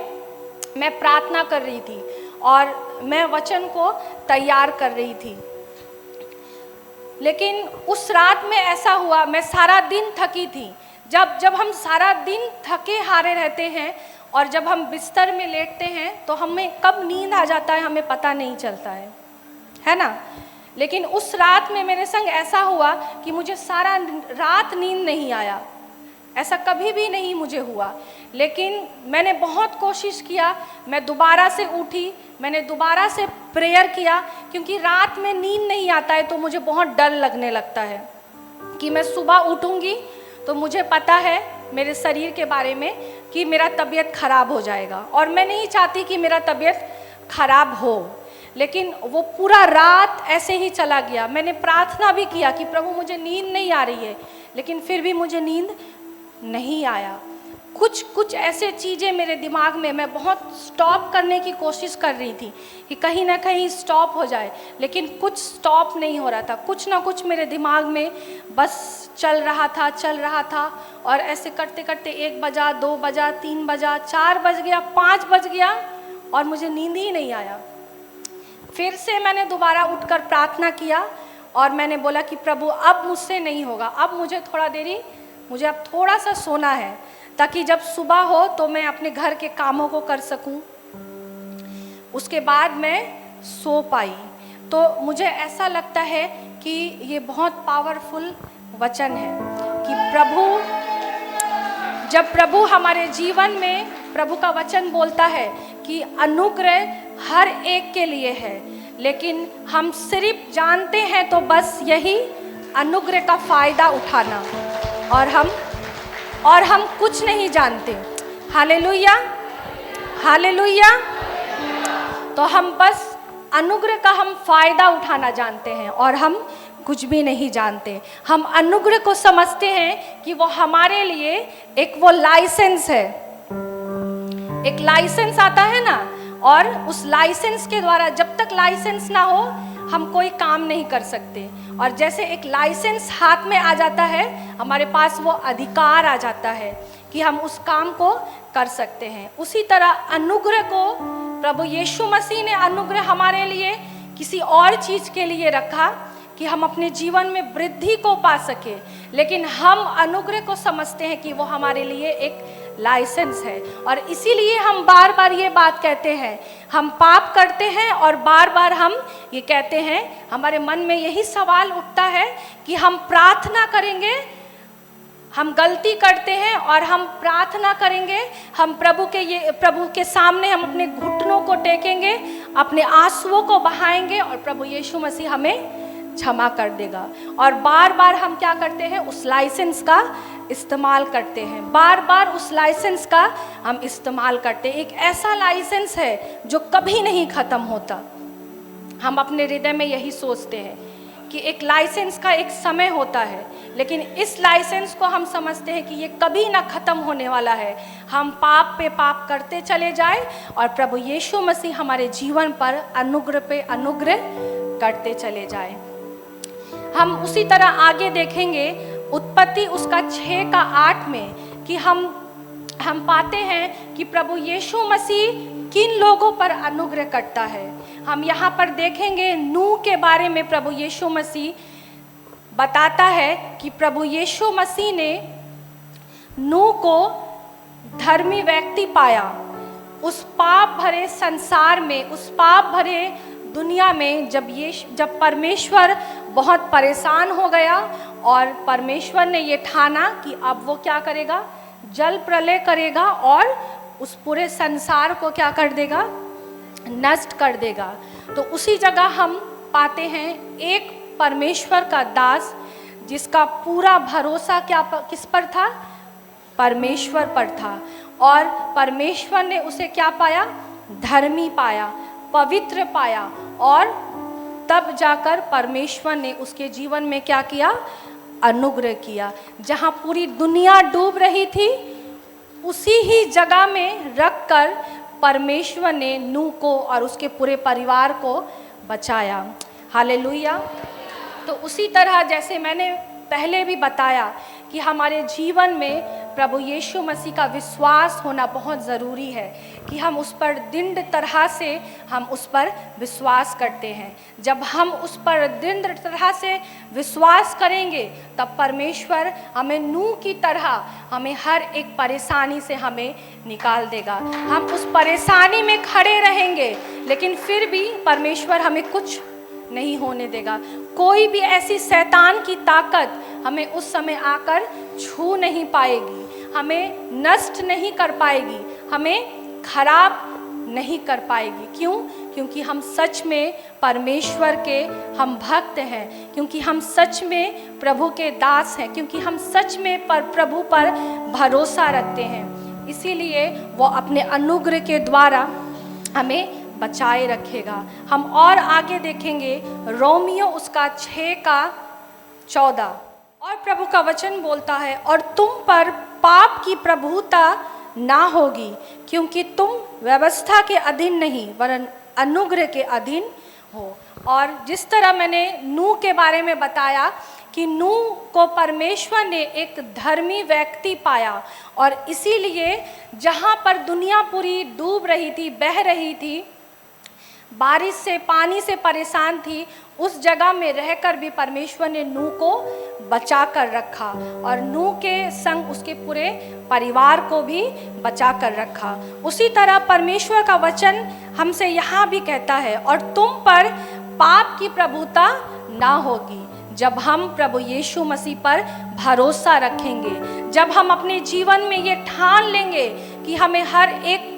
मैं प्रार्थना कर रही थी और मैं वचन को तैयार कर रही थी। लेकिन उस रात में ऐसा हुआ, मैं सारा दिन थकी थी। जब हम सारा दिन थके हारे रहते हैं और जब हम बिस्तर में लेटते हैं तो हमें कब नींद आ जाता है हमें पता नहीं चलता है। है ना। लेकिन उस रात में मेरे संग ऐसा हुआ कि मुझे सारा रात नींद नहीं आया। ऐसा कभी भी नहीं मुझे हुआ। लेकिन मैंने बहुत कोशिश किया, मैं दोबारा से उठी, मैंने दोबारा से प्रेयर किया, क्योंकि रात में नींद नहीं आता है तो मुझे बहुत डर लगने लगता है कि मैं सुबह उठूंगी तो मुझे पता है मेरे शरीर के बारे में कि मेरा तबीयत खराब हो जाएगा, और मैं नहीं चाहती कि मेरा तबीयत खराब हो। लेकिन वो पूरा रात ऐसे ही चला गया। मैंने प्रार्थना भी किया कि प्रभु मुझे नींद नहीं आ रही है, लेकिन फिर भी मुझे नींद नहीं आया। कुछ ऐसे चीज़ें मेरे दिमाग में, मैं बहुत स्टॉप करने की कोशिश कर रही थी कि कहीं ना कहीं स्टॉप हो जाए, लेकिन कुछ स्टॉप नहीं हो रहा था। कुछ ना कुछ मेरे दिमाग में बस चल रहा था, और ऐसे करते करते 1 बजा, 2 बजा, 3 बजा, 4 बज गया, 5 बज गया, और मुझे नींद ही नहीं आया। फिर से मैंने दोबारा उठकर प्रार्थना किया और मैंने बोला कि प्रभु अब मुझसे नहीं होगा, अब मुझे अब थोड़ा सा सोना है, ताकि जब सुबह हो तो मैं अपने घर के कामों को कर सकूं। उसके बाद मैं सो पाई। तो मुझे ऐसा लगता है कि ये बहुत पावरफुल वचन है कि जब प्रभु हमारे जीवन में, प्रभु का वचन बोलता है कि अनुग्रह हर एक के लिए है, लेकिन हम सिर्फ जानते हैं तो बस यही अनुग्रह का फ़ायदा उठाना, और हम कुछ नहीं जानते। Hallelujah, hallelujah. तो हम बस अनुग्रह का हम फ़ायदा उठाना जानते हैं, और हम कुछ भी नहीं जानते। हम अनुग्रह को समझते हैं कि वो हमारे लिए एक वो लाइसेंस है, एक लाइसेंस आता है ना, और उस लाइसेंस के द्वारा, जब तक लाइसेंस ना हो हम कोई काम नहीं कर सकते। और जैसे एक लाइसेंस हाथ में आ जाता है, हमारे पास वो अधिकार आ जाता है कि हम उस काम को कर सकते हैं। उसी तरह अनुग्रह को, प्रभु यीशु मसीह ने अनुग्रह हमारे लिए किसी और चीज़ के लिए रखा कि हम अपने जीवन में वृद्धि को पा सके, लेकिन हम अनुग्रह को समझते हैं कि वो हमारे लिए एक लाइसेंस है। और इसीलिए हम बार बार ये बात कहते हैं, हम पाप करते हैं और बार बार हम ये कहते हैं, हमारे मन में यही सवाल उठता है कि हम प्रार्थना करेंगे, हम गलती करते हैं और हम प्रार्थना करेंगे, हम प्रभु के सामने हम अपने घुटनों को टेकेंगे, अपने आंसुओं को बहाएंगे, और प्रभु यीशु मसीह हमें क्षमा कर देगा। और बार बार हम क्या करते हैं, उस लाइसेंस का इस्तेमाल करते हैं, बार बार उस लाइसेंस का हम इस्तेमाल करते हैं। एक ऐसा लाइसेंस है जो कभी नहीं ख़त्म होता। हम अपने हृदय में यही सोचते हैं कि एक लाइसेंस का एक समय होता है, लेकिन इस लाइसेंस को हम समझते हैं कि ये कभी ना ख़त्म होने वाला है। हम पाप पे पाप करते चले जाए और प्रभु यीशु मसीह हमारे जीवन पर अनुग्रह पे अनुग्रह करते चले जाए। हम उसी तरह आगे देखेंगे उत्पत्ति उसका 6:8 में कि हम पाते हैं कि प्रभु यीशु मसीह किन लोगों पर अनुग्रह करता है। हम यहाँ पर देखेंगे नूह के बारे में प्रभु यीशु मसीह बताता है कि प्रभु यीशु मसीह ने नूह को धर्मी व्यक्ति पाया। उस पाप भरे संसार में, उस पाप भरे दुनिया में जब परमेश्वर बहुत परेशान हो गया और परमेश्वर ने ये ठाना कि अब वो क्या करेगा, जल प्रलय करेगा और उस पूरे संसार को क्या कर देगा, नष्ट कर देगा। तो उसी जगह हम पाते हैं एक परमेश्वर का दास जिसका पूरा भरोसा किस पर था, परमेश्वर पर था, और परमेश्वर ने उसे क्या पाया, धर्मी पाया, पवित्र पाया, और तब जाकर परमेश्वर ने उसके जीवन में क्या किया, अनुग्रह किया। जहाँ पूरी दुनिया डूब रही थी उसी ही जगह में रखकर परमेश्वर ने नूह को और उसके पूरे परिवार को बचाया। हालेलुया। तो उसी तरह जैसे मैंने पहले भी बताया कि हमारे जीवन में प्रभु यीशु मसीह का विश्वास होना बहुत ज़रूरी है कि हम उस पर दृढ़ तरह से हम उस पर विश्वास करते हैं। जब हम उस पर दृढ़ तरह से विश्वास करेंगे तब परमेश्वर हमें नूह की तरह हमें हर एक परेशानी से हमें निकाल देगा। हम उस परेशानी में खड़े रहेंगे लेकिन फिर भी परमेश्वर हमें कुछ नहीं होने देगा। कोई भी ऐसी शैतान की ताकत हमें उस समय आकर छू नहीं पाएगी, हमें नष्ट नहीं कर पाएगी, हमें खराब नहीं कर पाएगी। क्यों? क्योंकि हम सच में परमेश्वर के हम भक्त हैं, क्योंकि हम सच में प्रभु के दास हैं, क्योंकि हम सच में प्रभु पर भरोसा रखते हैं। इसीलिए वो अपने अनुग्रह के द्वारा हमें बचाए रखेगा। हम और आगे देखेंगे रोमियो उसका 6:14, और प्रभु का वचन बोलता है, और तुम पर पाप की प्रभुता ना होगी, क्योंकि तुम व्यवस्था के अधीन नहीं वरन अनुग्रह के अधीन हो। और जिस तरह मैंने नूह के बारे में बताया कि नूह को परमेश्वर ने एक धर्मी व्यक्ति पाया, और इसीलिए जहाँ पर दुनिया पूरी डूब रही थी, बह रही थी, बारिश से पानी से परेशान थी, उस जगह में रहकर भी परमेश्वर ने नूह को बचा कर रखा, और नूह के संग उसके पूरे परिवार को भी बचा कर रखा। उसी तरह परमेश्वर का वचन हमसे यहाँ भी कहता है, और तुम पर पाप की प्रभुता ना होगी, जब हम प्रभु यीशु मसीह पर भरोसा रखेंगे, जब हम अपने जीवन में ये ठान लेंगे कि हमें हर एक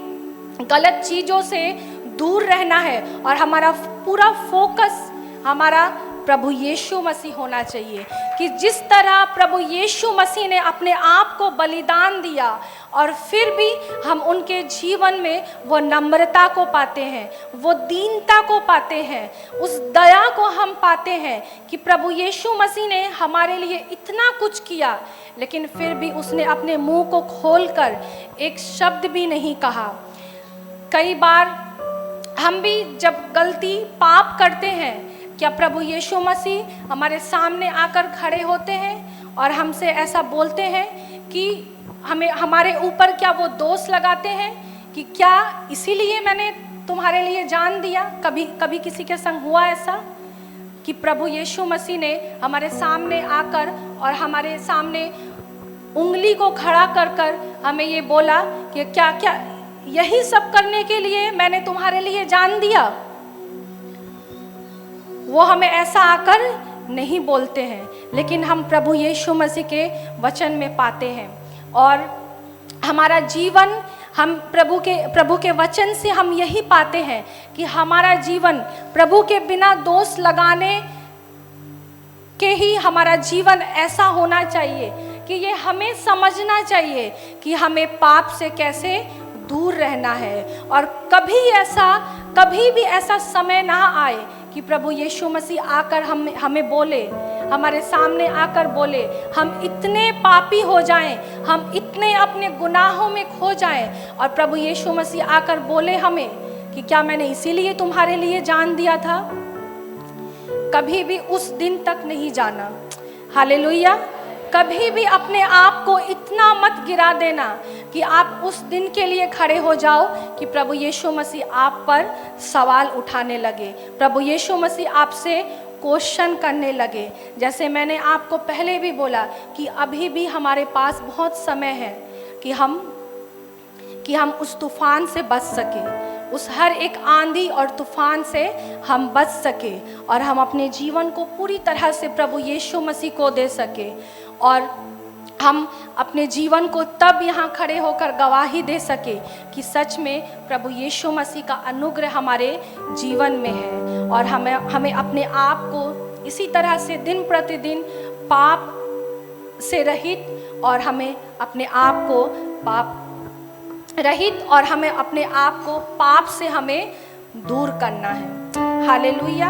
गलत चीज़ों से दूर रहना है और हमारा पूरा फोकस हमारा प्रभु यीशु मसीह होना चाहिए। कि जिस तरह प्रभु यीशु मसीह ने अपने आप को बलिदान दिया, और फिर भी हम उनके जीवन में वो नम्रता को पाते हैं, वो दीनता को पाते हैं, उस दया को हम पाते हैं कि प्रभु यीशु मसीह ने हमारे लिए इतना कुछ किया, लेकिन फिर भी उसने अपने मुंह को खोलकर एक शब्द भी नहीं कहा। कई बार हम भी जब गलती पाप करते हैं, क्या प्रभु यीशु मसीह हमारे सामने आकर खड़े होते हैं और हमसे ऐसा बोलते हैं कि हमें हमारे ऊपर क्या वो दोष लगाते हैं कि क्या इसीलिए मैंने तुम्हारे लिए जान दिया? कभी किसी के संग हुआ ऐसा कि प्रभु यीशु मसीह ने हमारे सामने आकर और हमारे सामने उंगली को खड़ा कर हमें ये बोला कि क्या यही सब करने के लिए मैंने तुम्हारे लिए जान दिया? वो हमें ऐसा आकर नहीं बोलते हैं, लेकिन हम प्रभु यीशु मसीह के वचन में पाते हैं, और हमारा जीवन हम प्रभु के वचन से हम यही पाते हैं कि हमारा जीवन प्रभु के बिना दोष लगाने के ही हमारा जीवन ऐसा होना चाहिए कि ये हमें समझना चाहिए कि हमें पाप से कैसे दूर रहना है, और कभी भी ऐसा समय ना आए कि प्रभु यीशु मसीह आकर हमें बोले, हमारे सामने आकर बोले, हम इतने पापी हो जाएं, हम इतने अपने गुनाहों में खो जाएं, और प्रभु यीशु मसीह आकर बोले हमें कि क्या मैंने इसीलिए तुम्हारे लिए जान दिया था? कभी भी उस दिन तक नहीं जाना। हालेलुया। कभी भी अपने आप को इतना मत गिरा देना कि आप उस दिन के लिए खड़े हो जाओ कि प्रभु यीशु मसीह आप पर सवाल उठाने लगे, प्रभु यीशु मसीह आपसे क्वेश्चन करने लगे। जैसे मैंने आपको पहले भी बोला कि अभी भी हमारे पास बहुत समय है कि हम उस तूफान से बच सके, उस हर एक आंधी और तूफान से हम बच सके, और हम अपने जीवन को पूरी तरह से प्रभु यीशु मसीह को दे सके, और हम अपने जीवन को तब यहाँ खड़े होकर गवाही दे सके कि सच में प्रभु यीशु मसीह का अनुग्रह हमारे जीवन में है, और हमें अपने आप को इसी तरह से दिन प्रतिदिन पाप से रहित, और हमें अपने आप को पाप से हमें दूर करना है। हालेलुया।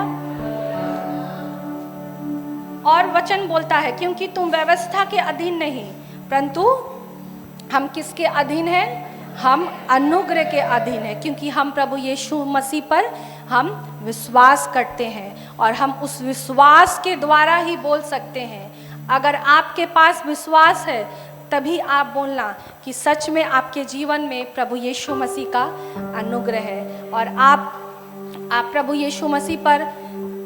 और वचन बोलता है, क्योंकि तुम व्यवस्था के अधीन नहीं, परंतु हम किसके अधीन हैं? हम अनुग्रह के अधीन हैं, क्योंकि हम प्रभु यीशु मसीह पर हम विश्वास करते हैं, और हम उस विश्वास के द्वारा ही बोल सकते हैं। अगर आपके पास विश्वास है तभी आप बोलना कि सच में आपके जीवन में प्रभु यीशु मसीह का अनुग्रह है, और आप प्रभु यीशु मसीह पर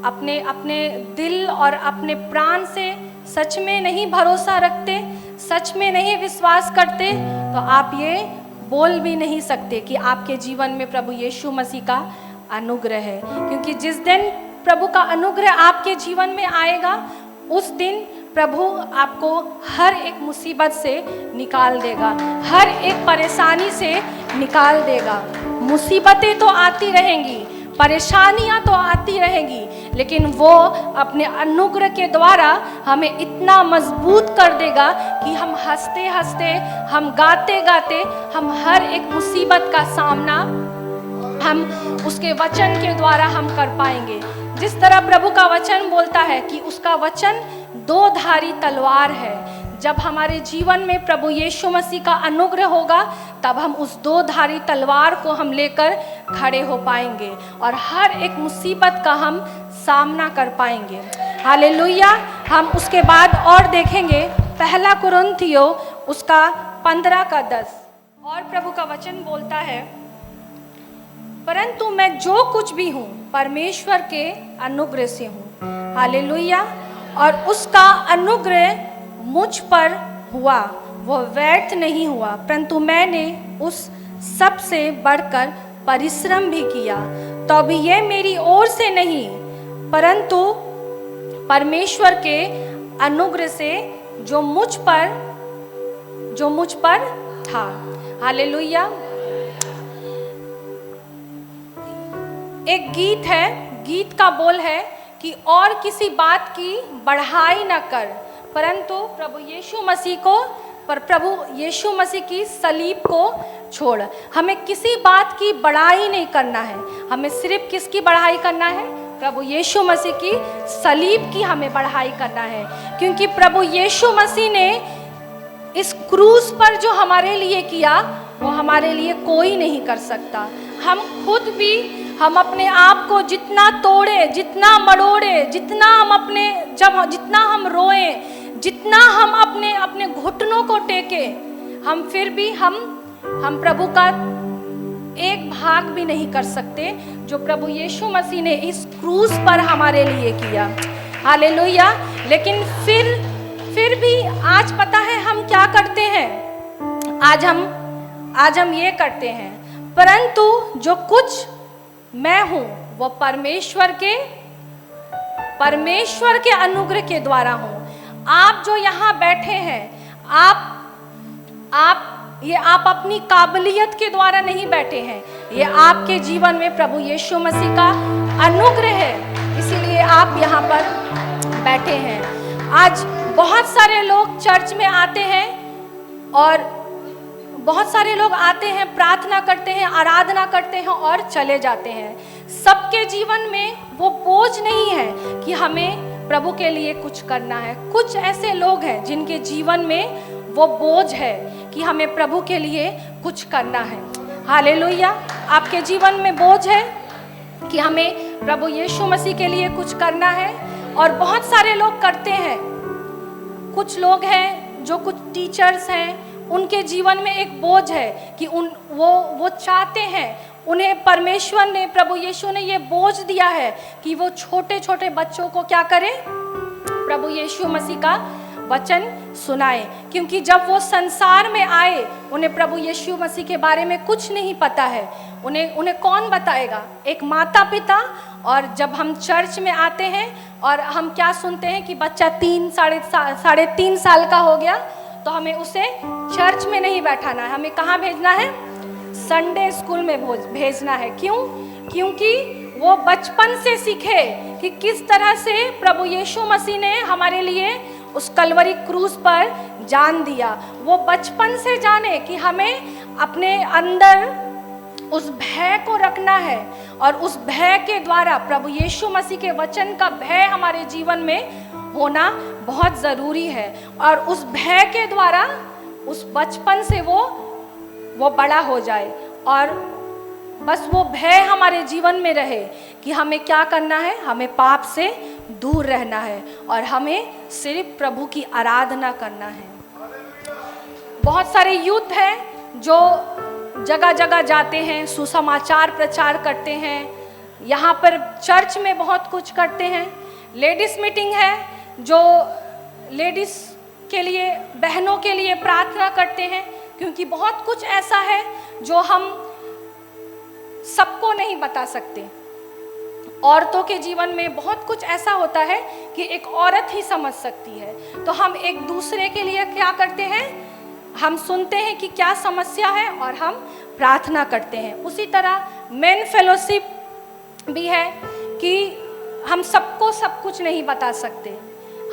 अपने दिल और अपने प्राण से सच में नहीं भरोसा रखते, सच में नहीं विश्वास करते, तो आप ये बोल भी नहीं सकते कि आपके जीवन में प्रभु यीशु मसीह का अनुग्रह है। क्योंकि जिस दिन प्रभु का अनुग्रह आपके जीवन में आएगा, उस दिन प्रभु आपको हर एक मुसीबत से निकाल देगा, हर एक परेशानी से निकाल देगा। मुसीबतें तो आती रहेंगी, परेशानियां तो आती रहेंगी, लेकिन वो अपने अनुग्रह के द्वारा हमें इतना मजबूत कर देगा कि हम हंसते हंसते, हम गाते गाते, हम हर एक मुसीबत का सामना हम उसके वचन के द्वारा हम कर पाएंगे। जिस तरह प्रभु का वचन बोलता है कि उसका वचन दो धारी तलवार है। जब हमारे जीवन में प्रभु यीशु मसीह का अनुग्रह होगा, तब हम उस दो धारी तलवार को हम लेकर खड़े हो पाएंगे और हर एक मुसीबत का हम सामना कर पाएंगे। हालेलुया। हम उसके बाद और देखेंगे पहला कुरिन्थियों उसका 15:10। और प्रभु का वचन बोलता है, परंतु मैं जो कुछ भी हूँ परमेश्वर के अनुग्रह से हूँ। हालेलुया। और उसका अनुग्रह मुझ पर हुआ, वो व्यर्थ नहीं हुआ, परंतु मैंने उस सब से बढ़कर परिश्रम भी किया। तो अभी ये मेरी ओर से नहीं, परंतु परमेश्वर के अनुग्रह से जो मुझ पर था। हालेलुया। एक गीत है, गीत का बोल है कि और किसी बात की बढ़ाई न कर, परंतु प्रभु यीशु मसीह की सलीब को छोड़। हमें किसी बात की बढ़ाई नहीं करना है, हमें सिर्फ किसकी बढ़ाई करना है? प्रभु यीशु मसीह की सलीब की हमें बढ़ाई करना है। क्योंकि प्रभु यीशु मसीह ने इस क्रूस पर जो हमारे लिए किया, वो हमारे लिए कोई नहीं कर सकता। हम खुद भी, हम अपने आप को जितना तोड़े, जितना मरोड़े, जितना हम रोए, जितना हम अपने घुटनों को टेके, हम फिर भी हम प्रभु का एक भाग भी नहीं कर सकते जो प्रभु यीशु मसीह ने इस क्रूस पर हमारे लिए किया। हालेलुया। लेकिन फिर भी आज पता है हम क्या करते हैं? आज हम ये करते हैं, परंतु जो कुछ मैं हूँ वो परमेश्वर के अनुग्रह के द्वारा हूँ। आप जो यहाँ बैठे हैं, आप अपनी काबिलियत के द्वारा नहीं बैठे हैं, ये आपके जीवन में प्रभु यीशु मसीह का अनुग्रह है, इसीलिए आप यहाँ पर बैठे हैं। आज बहुत सारे लोग चर्च में आते हैं और बहुत सारे लोग आते हैं, प्रार्थना करते हैं, आराधना करते हैं और चले जाते हैं। सबके जीवन में वो बोझ नहीं है कि हमें प्रभु के लिए कुछ करना है। कुछ ऐसे लोग हैं जिनके जीवन में वो बोझ है कि हमें प्रभु के लिए कुछ करना है। हालेलुया। आपके जीवन में बोझ है कि हमें प्रभु यीशु मसीह के लिए कुछ करना है, और बहुत सारे लोग करते हैं। कुछ लोग हैं जो कुछ टीचर्स हैं, उनके जीवन में एक बोझ है कि वो चाहते हैं, उन्हें परमेश्वर ने, प्रभु यीशु ने ये बोझ दिया है कि वो छोटे छोटे बच्चों को क्या करें? प्रभु यीशु मसीह का वचन सुनाए। क्योंकि जब वो संसार में आए, उन्हें प्रभु यीशु मसीह के बारे में कुछ नहीं पता है। उन्हें कौन बताएगा? एक माता पिता। और जब हम चर्च में आते हैं और हम क्या सुनते हैं कि बच्चा 3-3.5 साल का हो गया, तो हमें उसे चर्च में नहीं बैठाना है, हमें कहाँ भेजना है? संडे स्कूल में भेजना है। क्यों? क्योंकि वो बचपन से सीखे कि किस तरह से प्रभु यीशु मसीह ने हमारे लिए उस कलवरी क्रूस पर जान दिया। वो बचपन से जाने कि हमें अपने अंदर उस भय को रखना है, और उस भय के द्वारा प्रभु यीशु मसीह के वचन का भय हमारे जीवन में होना बहुत ज़रूरी है। और उस भय के द्वारा उस बचपन से वो बड़ा हो जाए, और बस वो भय हमारे जीवन में रहे कि हमें क्या करना है? हमें पाप से दूर रहना है और हमें सिर्फ प्रभु की आराधना करना है। बहुत सारे यूथ हैं जो जगह जगह जाते हैं, सुसमाचार प्रचार करते हैं, यहाँ पर चर्च में बहुत कुछ करते हैं। लेडीज़ मीटिंग है जो लेडीज़ के लिए, बहनों के लिए प्रार्थना करते हैं, क्योंकि बहुत कुछ ऐसा है जो हम सबको नहीं बता सकते। औरतों के जीवन में बहुत कुछ ऐसा होता है कि एक औरत ही समझ सकती है। तो हम एक दूसरे के लिए क्या करते हैं, हम सुनते हैं कि क्या समस्या है और हम प्रार्थना करते हैं। उसी तरह मेन फेलोशिप भी है कि हम सबको सब कुछ नहीं बता सकते,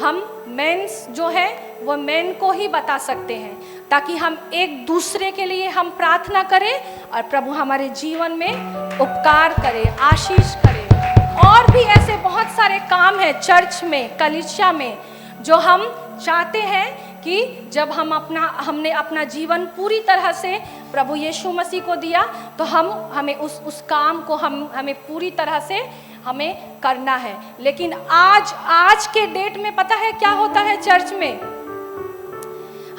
हम मेंस जो है वो मेन को ही बता सकते हैं, ताकि हम एक दूसरे के लिए हम प्रार्थना करें और प्रभु हमारे जीवन में उपकार करे, आशीष करे। और भी ऐसे बहुत सारे काम हैं चर्च में, कलीसिया में, जो हम चाहते हैं कि जब हमने अपना जीवन पूरी तरह से प्रभु यीशु मसीह को दिया तो हमें उस काम को हमें पूरी तरह से हमें करना है। लेकिन आज के डेट में पता है क्या होता है चर्च में,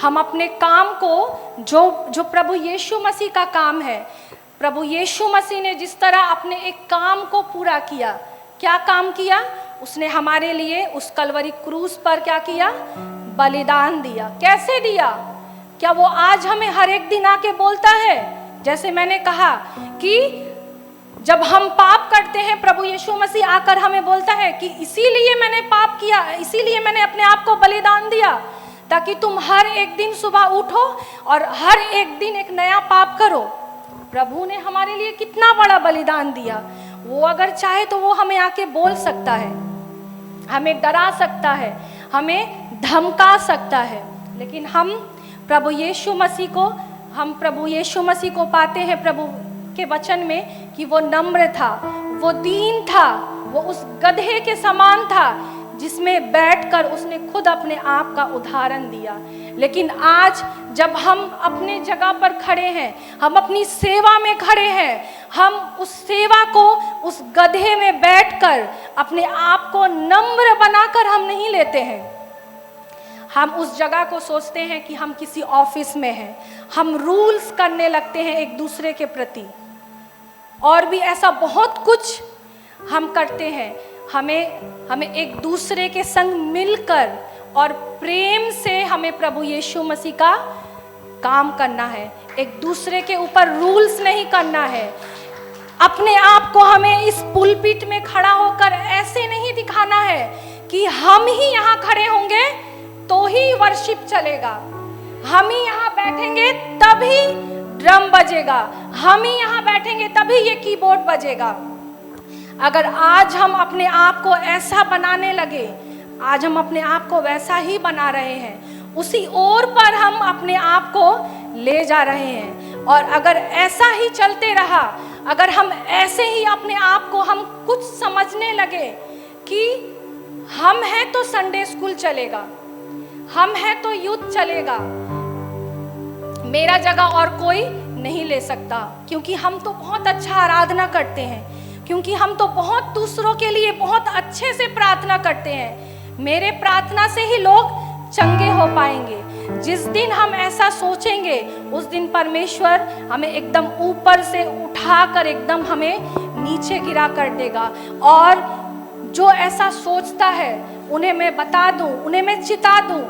हम अपने काम को जो प्रभु यीशु मसीह का काम है, प्रभु यीशु मसीह ने जिस तरह अपने एक काम को पूरा किया, क्या काम किया, उसने हमारे लिए उस कलवरी क्रूस पर क्या किया, बलिदान दिया। कैसे दिया? क्या वो आज हमें हर एक दिन आके बोलता है? जैसे मैंने कहा कि जब हम पाप करते हैं, प्रभु यीशु मसीह आकर हमें बोलता है कि इसीलिए मैंने पाप किया, इसीलिए मैंने अपने आप को बलिदान दिया, ताकि तुम हर एक दिन सुबह उठो और हर एक दिन एक नया पाप करो। प्रभु ने हमारे लिए कितना बड़ा बलिदान दिया। वो अगर चाहे तो वो हमें आके बोल सकता है, हमें डरा सकता है, हमें धमका सकता है। लेकिन हम प्रभु यीशु मसीह को पाते हैं प्रभु के वचन में कि वो नम्र था, वो दीन था, वो उस गधे के समान था जिसमें बैठकर उसने खुद अपने आप का उदाहरण दिया। लेकिन आज जब हम अपने जगह पर खड़े हैं, हम अपनी सेवा में खड़े हैं, हम उस सेवा को उस गधे में बैठकर अपने आप को नम्र बनाकर हम नहीं लेते हैं। हम उस जगह को सोचते हैं कि हम किसी ऑफिस में हैं, हम रूल्स करने लगते हैं एक दूसरे के प्रति, और भी ऐसा बहुत कुछ हम करते हैं। हमें एक दूसरे के संग मिलकर और प्रेम से हमें प्रभु यीशु मसीह का काम करना है। एक दूसरे के ऊपर रूल्स नहीं करना है। अपने आप को हमें इस पुलपिट में खड़ा होकर ऐसे नहीं दिखाना है कि हम ही यहाँ खड़े होंगे तो ही वर्शिप चलेगा, हम ही यहाँ बैठेंगे तभी ड्रम बजेगा, हम ही यहाँ बैठेंगे तभी ये कीबोर्ड बजेगा। अगर आज हम अपने आप को ऐसा बनाने लगे, आज हम अपने आप को वैसा ही बना रहे हैं, उसी ओर पर हम अपने आप को ले जा रहे हैं। और अगर ऐसा ही चलते रहा, अगर हम ऐसे ही अपने आप को हम कुछ समझने लगे कि हम हैं तो संडे स्कूल चलेगा, हम हैं तो यूथ चलेगा, मेरा जगह और कोई नहीं ले सकता, क्योंकि हम तो बहुत अच्छा आराधना करते हैं, क्योंकि हम तो बहुत दूसरों के लिए बहुत अच्छे से प्रार्थना करते हैं, मेरे प्रार्थना से ही लोग चंगे हो पाएंगे। जिस दिन हम ऐसा सोचेंगे उस दिन परमेश्वर हमें एकदम ऊपर से उठाकर एकदम हमें नीचे गिरा कर देगा। और जो ऐसा सोचता है उन्हें मैं बता दूं, उन्हें मैं चिता दूं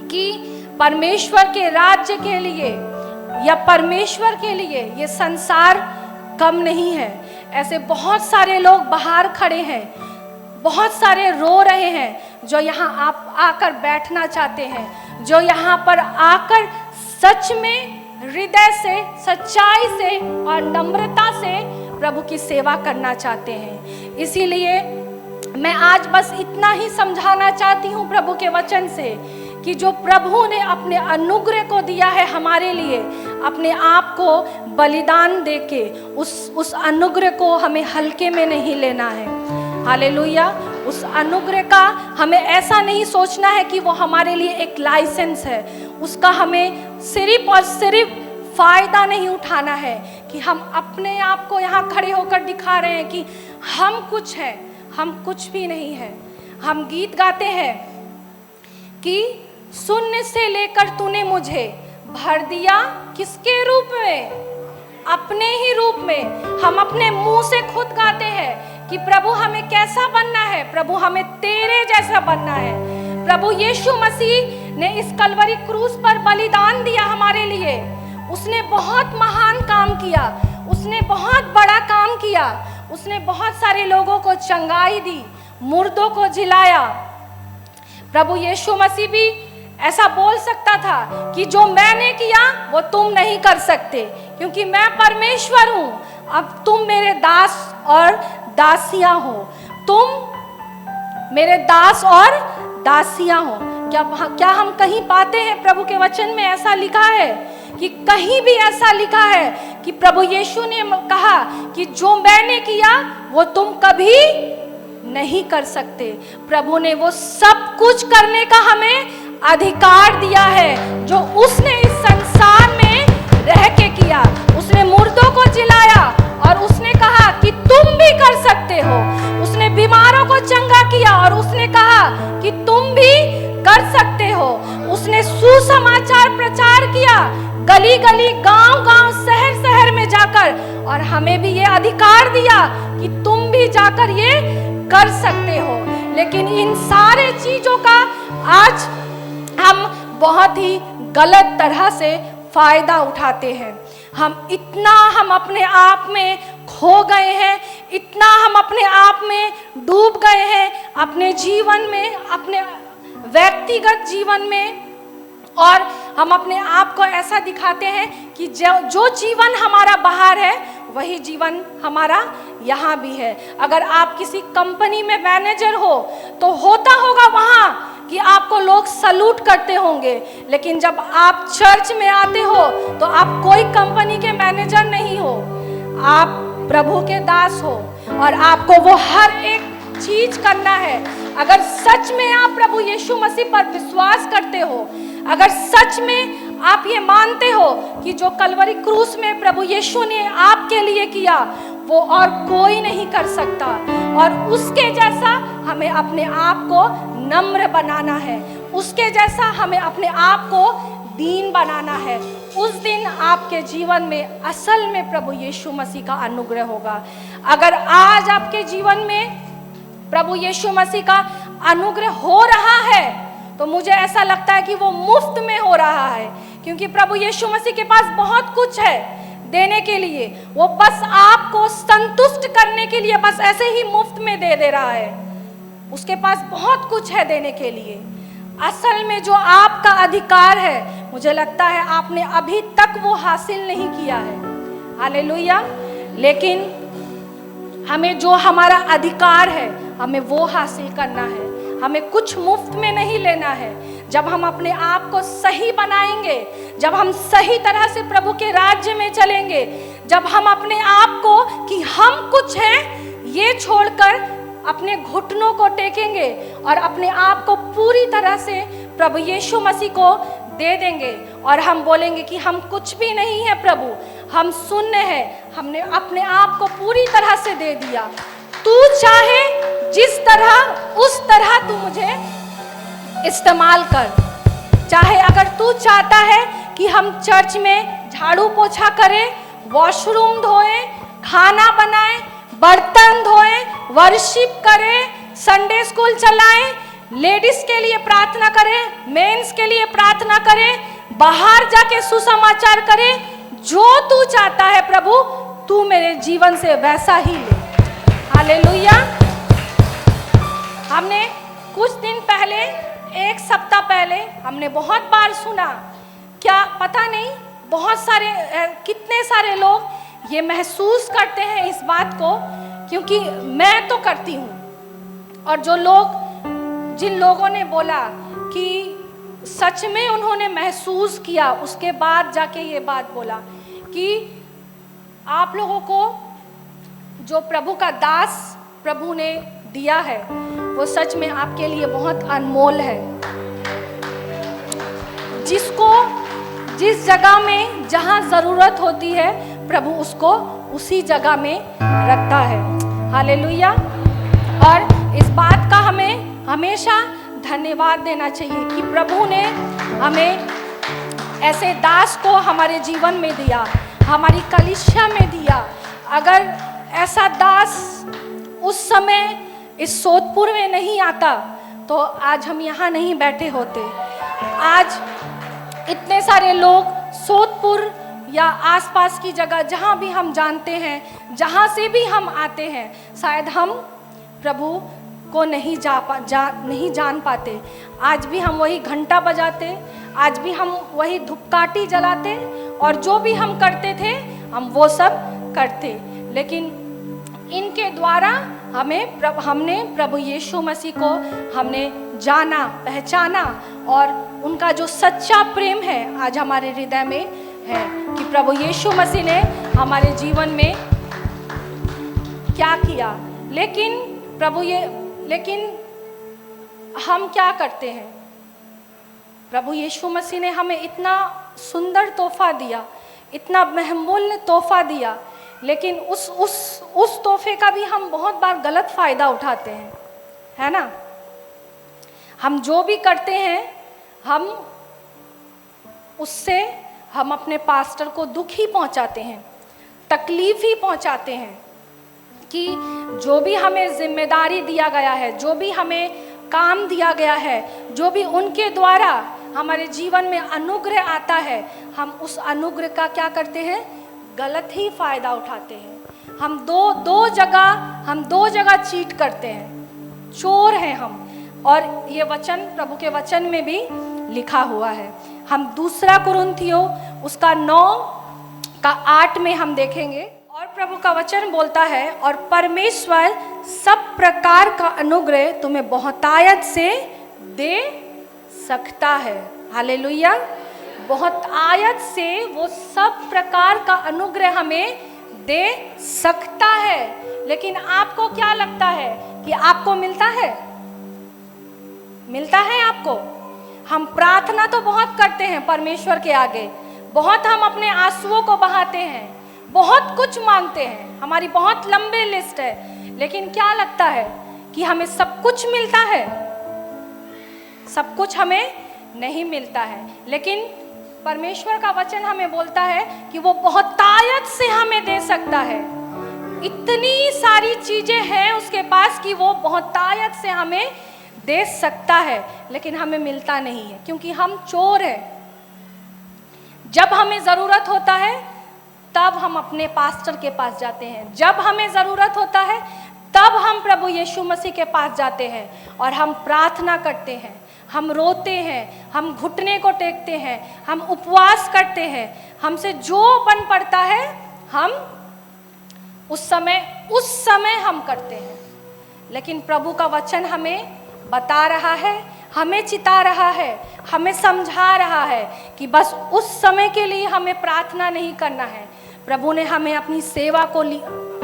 कि परमेश्वर के राज्य के लिए या परमेश्वर के लिए ये संसार कम नहीं है। ऐसे बहुत सारे लोग बाहर खड़े हैं, बहुत सारे रो रहे हैं, जो यहाँ आप आकर बैठना चाहते हैं, जो यहाँ पर आकर सच में हृदय से, सच्चाई से और नम्रता से प्रभु की सेवा करना चाहते हैं। इसीलिए मैं आज बस इतना ही समझाना चाहती हूँ प्रभु के वचन से कि जो प्रभु ने अपने अनुग्रह को दिया है हमारे लिए, अपने आप को बलिदान देके उस अनुग्रह को हमें हल्के में नहीं लेना है। हालेलुया। उस अनुग्रह का हमें ऐसा नहीं सोचना है कि वो हमारे लिए एक लाइसेंस है, उसका हमें सिर्फ और सिर्फ फायदा नहीं उठाना है कि हम अपने आप को यहाँ खड़े होकर दिखा रहे हैं कि हम कुछ हैं, हम कुछ भी नहीं है। हम गीत गाते हैं कि शून्य से लेकर तूने मुझे भर दिया, किसके रूप में? अपने ही रूप में। हम अपने मुंह से खुद गाते हैं कि प्रभु हमें कैसा बनना है, प्रभु हमें तेरे जैसा बनना है। प्रभु यीशु मसीह ने इस कलवरी क्रूस पर बलिदान दिया हमारे लिए। उसने बहुत महान काम किया, उसने बहुत बड़ा काम किया, उसने बहुत सारे लोगों को चंगाई दी, मुर्दों को जिलाया। प्रभु यीशु मसीह भी ऐसा बोल सकता था कि जो मैंने किया वो तुम नहीं कर सकते, क्योंकि मैं परमेश्वर हूं, अब तुम मेरे दास और दासियां हो, तुम मेरे दास और दासियां हो। क्या हम कहीं पाते हैं प्रभु के वचन में ऐसा लिखा है कि कहीं भी ऐसा लिखा है कि प्रभु यीशु ने कहा कि जो मैंने किया वो तुम कभी नहीं कर सकते। प्रभु ने वो सब कुछ करने का हमें अधिकार दिया है जो उसने इस संसार में रह के किया। उसने मुर्दों को जिलाया और उसने कहा कि तुम भी कर सकते हो। उसने बीमारों को चंगा किया और उसने कहा कि तुम भी कर सकते हो। उसने सुसमाचार प्रचार किया गली गली, गांव गांव, शहर शहर में जाकर, और हमें भी ये अधिकार दिया कि तुम भी जाकर ये कर सकते हो। लेकिन इन सारे चीजों का आज हम बहुत ही गलत तरह से फायदा उठाते हैं। हम अपने आप में खो गए हैं, इतना हम अपने आप में डूब गए हैं, अपने जीवन में, अपने व्यक्तिगत जीवन में, और हम अपने आप को ऐसा दिखाते हैं कि जो जीवन हमारा बाहर है वही जीवन हमारा यहाँ भी है। अगर आप किसी कंपनी में मैनेजर हो तो होता होगा वहाँ कि आपको लोग सलूट करते होंगे, लेकिन जब आप चर्च में आते हो तो आप कोई कंपनी के मैनेजर नहीं हो, आप प्रभु के दास हो और आपको वो हर एक चीज करना है। अगर सच में आप प्रभु यीशु मसीह पर विश्वास करते हो, अगर सच में आप ये मानते हो कि जो कलवरी क्रूस में प्रभु यीशु ने आपके लिए किया वो और कोई नहीं कर सकता, और उसके जैसा हमें अपने आप को नम्र बनाना है, उसके जैसा हमें अपने आप को दीन बनाना है, उस दिन आपके जीवन में असल में प्रभु यीशु मसीह का अनुग्रह होगा। अगर आज आपके जीवन में प्रभु यीशु मसीह का अनुग्रह हो रहा है तो मुझे ऐसा लगता है कि वो मुफ्त में हो रहा है, क्योंकि प्रभु यीशु मसीह के पास बहुत कुछ है देने के लिए। वो बस आपको संतुष्ट करने के लिए बस ऐसे ही मुफ्त में दे रहा है। उसके पास बहुत कुछ है देने के लिए। असल में जो आपका अधिकार है, मुझे लगता है आपने अभी तक वो हासिल नहीं किया है। हालेलुया। लेकिन हमें जो हमारा अधिकार है हमें वो हासिल करना है। हमें कुछ मुफ्त में नहीं लेना है। जब हम अपने आप को सही बनाएंगे, जब हम सही तरह से प्रभु के राज्य में चलेंगे, जब हम अपने आप को कि हम कुछ हैं ये छोड़कर अपने घुटनों को टेकेंगे और अपने आप को पूरी तरह से प्रभु यीशु मसीह को दे देंगे और हम बोलेंगे कि हम कुछ भी नहीं है प्रभु, हम शून्य हैं, हमने अपने आप को पूरी तरह से दे दिया। तू चाहे जिस तरह उस तरह तू मुझे इस्तेमाल कर। चाहे अगर तू चाहता है कि हम चर्च में झाड़ू पोछा करें, वॉशरूम धोएं, खाना बनाएं, बर्तन धोएं, वर्शिप करें, संडे स्कूल चलाएं, लेडीज के लिए प्रार्थना करें, मेंस के लिए प्रार्थना करें, बाहर जाके सुसमाचार करें, जो तू चाहता है प्रभु तू मेरे जीवन से वैसा ही ले। हालेलुया। हमने कुछ दिन पहले, एक सप्ताह पहले हमने बहुत बार सुना, क्या पता नहीं बहुत सारे कितने सारे लोग ये महसूस करते हैं इस बात को, क्योंकि मैं तो करती हूँ। और जिन लोगों ने बोला कि सच में उन्होंने महसूस किया, उसके बाद जाके ये बात बोला कि आप लोगों को जो प्रभु का दास प्रभु ने दिया है वो सच में आपके लिए बहुत अनमोल है। जिसको जिस जगह में जहाँ ज़रूरत होती है प्रभु उसको उसी जगह में रखता है। हालेलुया। और इस बात का हमें हमेशा धन्यवाद देना चाहिए कि प्रभु ने हमें ऐसे दास को हमारे जीवन में दिया, हमारी कलीसिया में दिया। अगर ऐसा दास उस समय इस सोदपुर में नहीं आता तो आज हम यहाँ नहीं बैठे होते। आज इतने सारे लोग सोदपुर या आसपास की जगह जहाँ भी हम जानते हैं, जहाँ से भी हम आते हैं, शायद हम प्रभु को नहीं जान पाते। आज भी हम वही घंटा बजाते, आज भी हम वही धूपकाठी जलाते और जो भी हम करते थे हम वो सब करते। लेकिन इनके द्वारा हमने प्रभु यीशु मसीह को हमने जाना, पहचाना और उनका जो सच्चा प्रेम है आज हमारे हृदय में है कि प्रभु यीशु मसीह ने हमारे जीवन में क्या किया। लेकिन हम क्या करते हैं? प्रभु यीशु मसीह ने हमें इतना सुंदर तोहफा दिया, इतना बहुमूल्य तोहफा दिया, लेकिन उस तोहफे का भी हम बहुत बार गलत फ़ायदा उठाते हैं, है ना। हम जो भी करते हैं हम उससे हम अपने पास्टर को दुख ही पहुंचाते हैं, तकलीफ़ ही पहुंचाते हैं कि जो भी हमें जिम्मेदारी दिया गया है, जो भी हमें काम दिया गया है, जो भी उनके द्वारा हमारे जीवन में अनुग्रह आता है, हम उस अनुग्रह का क्या करते हैं? गलत ही फ़ायदा उठाते हैं। हम दो जगह चीट करते हैं, चोर हैं हम। और ये वचन प्रभु के वचन में भी लिखा हुआ है। हम 2 कुरिन्थियों उसका 9:8 में हम देखेंगे और प्रभु का वचन बोलता है, और परमेश्वर सब प्रकार का अनुग्रह तुम्हें बहुतायत से दे सकता है। हालेलुया। बहुतायत से वो सब प्रकार का अनुग्रह हमें दे सकता है। लेकिन आपको क्या लगता है कि आपको मिलता है? मिलता है आपको? हम प्रार्थना तो बहुत करते हैं परमेश्वर के आगे, बहुत हम अपने आंसुओं को बहाते हैं, बहुत कुछ मांगते हैं, हमारी बहुत लंबी लिस्ट है, लेकिन क्या लगता है कि हमें सब कुछ मिलता है? सब कुछ हमें नहीं मिलता है। लेकिन परमेश्वर का वचन हमें बोलता है कि वो बहुतायत से हमें दे सकता है। इतनी सारी चीजें हैं उसके पास कि वो बहुतायत से हमें दे सकता है, लेकिन हमें मिलता नहीं है क्योंकि हम चोर हैं। जब हमें ज़रूरत होता है तब हम अपने पास्टर के पास जाते हैं, जब हमें ज़रूरत होता है तब हम प्रभु यीशु मसीह के पास जाते हैं और हम प्रार्थना करते हैं, हम रोते हैं, हम घुटने को टेकते हैं, हम उपवास करते हैं, हमसे जो बन पड़ता है हम उस समय हम करते हैं। लेकिन प्रभु का वचन हमें बता रहा है, हमें चिता रहा है, हमें समझा रहा है कि बस उस समय के लिए हमें प्रार्थना नहीं करना है। प्रभु ने हमें अपनी सेवा को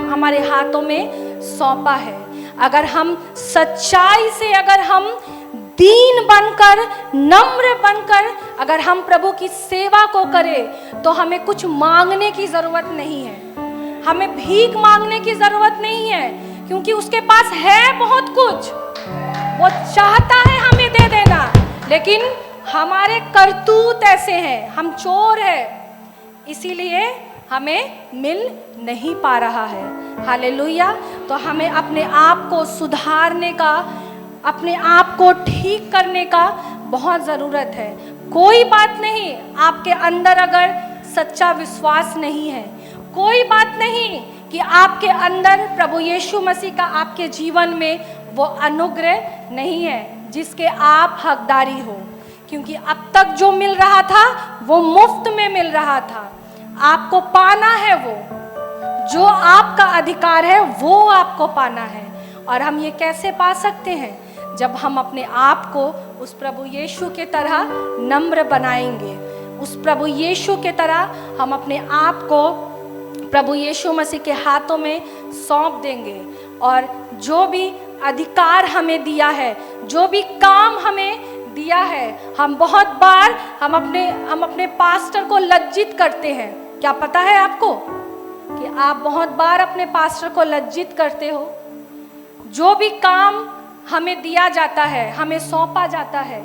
हमारे हाथों में सौंपा है। अगर हम सच्चाई से, अगर हम दीन बनकर, नम्र बनकर अगर हम प्रभु की सेवा को करें तो हमें कुछ मांगने की ज़रूरत नहीं है, हमें भीख मांगने की ज़रूरत नहीं है, क्योंकि उसके पास है बहुत कुछ, वो चाहता है हमें दे देना। लेकिन हमारे करतूत ऐसे हैं, हम चोर हैं, इसीलिए हमें मिल नहीं पा रहा है। हालेलुया। तो हमें अपने आप को सुधारने का, अपने आप को ठीक करने का बहुत ज़रूरत है। कोई बात नहीं, आपके अंदर अगर सच्चा विश्वास नहीं है, कोई बात नहीं कि आपके अंदर प्रभु यीशु मसीह का आपके जीवन में वो अनुग्रह नहीं है जिसके आप हकदारी हो, क्योंकि अब तक जो मिल रहा था वो मुफ्त में मिल रहा था। आपको पाना है, वो जो आपका अधिकार है वो आपको पाना है। और हम ये कैसे पा सकते हैं? जब हम अपने आप को उस प्रभु यीशु के तरह नम्र बनाएंगे, उस प्रभु यीशु के तरह हम अपने आप को प्रभु यीशु मसीह के हाथों में सौंप देंगे और जो भी अधिकार हमें दिया है, जो भी काम हमें दिया है, हम बहुत बार हम अपने पास्टर को लज्जित करते हैं। क्या पता है आपको कि आप बहुत बार अपने पास्टर को लज्जित करते हो? जो भी काम हमें दिया जाता है, हमें सौंपा जाता है,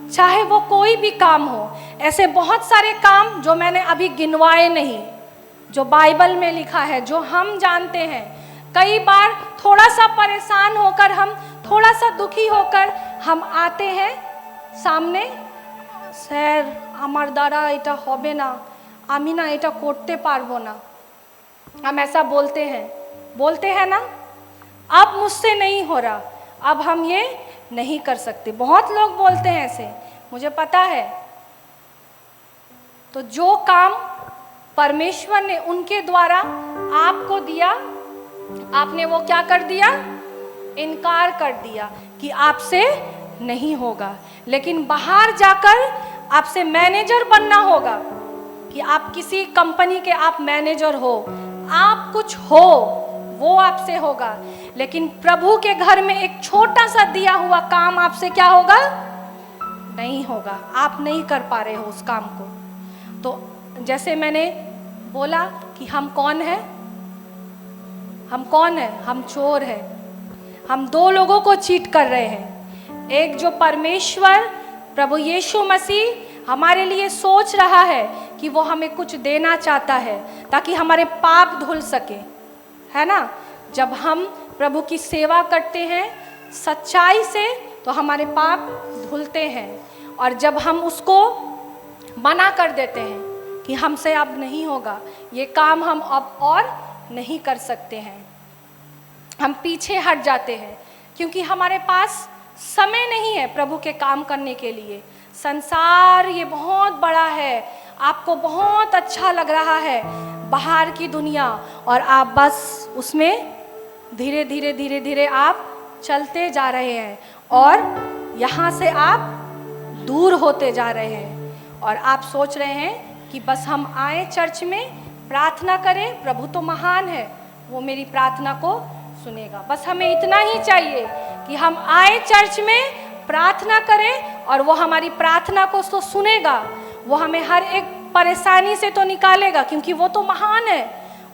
चाहे वो कोई भी काम हो, ऐसे बहुत सारे काम जो मैंने अभी गिनवाए नहीं, जो बाइबल में लिखा है, जो हम जानते हैं। कई बार थोड़ा सा परेशान होकर, हम थोड़ा सा दुखी होकर हम आते हैं सामने, सर আমার দ্বারা এটা হবে না, আমি না এটা করতে পারবো না। हम ऐसा बोलते हैं ना, अब मुझसे नहीं हो रहा, अब हम ये नहीं कर सकते। बहुत लोग बोलते हैं ऐसे, मुझे पता है। तो जो काम परमेश्वर ने उनके द्वारा आपको दिया, आपने वो क्या कर दिया? इनकार कर दिया कि आपसे नहीं होगा। लेकिन बाहर जाकर आपसे मैनेजर बनना होगा, कि आप किसी कंपनी के आप मैनेजर हो, आप कुछ हो, वो आपसे होगा। लेकिन प्रभु के घर में एक छोटा सा दिया हुआ काम आपसे क्या होगा? नहीं होगा। आप नहीं कर पा रहे हो उस काम को। तो जैसे मैंने बोला कि हम कौन है? हम कौन है? हम चोर हैं। हम दो लोगों को चीट कर रहे हैं। एक जो परमेश्वर प्रभु यीशु मसीह हमारे लिए सोच रहा है कि वो हमें कुछ देना चाहता है ताकि हमारे पाप धुल सके, है ना। जब हम प्रभु की सेवा करते हैं सच्चाई से तो हमारे पाप धुलते हैं। और जब हम उसको मना कर देते हैं कि हमसे अब नहीं होगा, ये काम हम अब और नहीं कर सकते हैं, हम पीछे हट जाते हैं, क्योंकि हमारे पास समय नहीं है प्रभु के काम करने के लिए। संसार ये बहुत बड़ा है, आपको बहुत अच्छा लग रहा है बाहर की दुनिया, और आप बस उसमें धीरे धीरे धीरे धीरे आप चलते जा रहे हैं और यहाँ से आप दूर होते जा रहे हैं। और आप सोच रहे हैं कि बस हम आए चर्च में, प्रार्थना करें, प्रभु तो महान है, वो मेरी प्रार्थना को सुनेगा। बस हमें इतना ही चाहिए कि हम आए चर्च में, प्रार्थना करें और वो हमारी प्रार्थना को तो सुनेगा, वो हमें हर एक परेशानी से तो निकालेगा, क्योंकि वो तो महान है,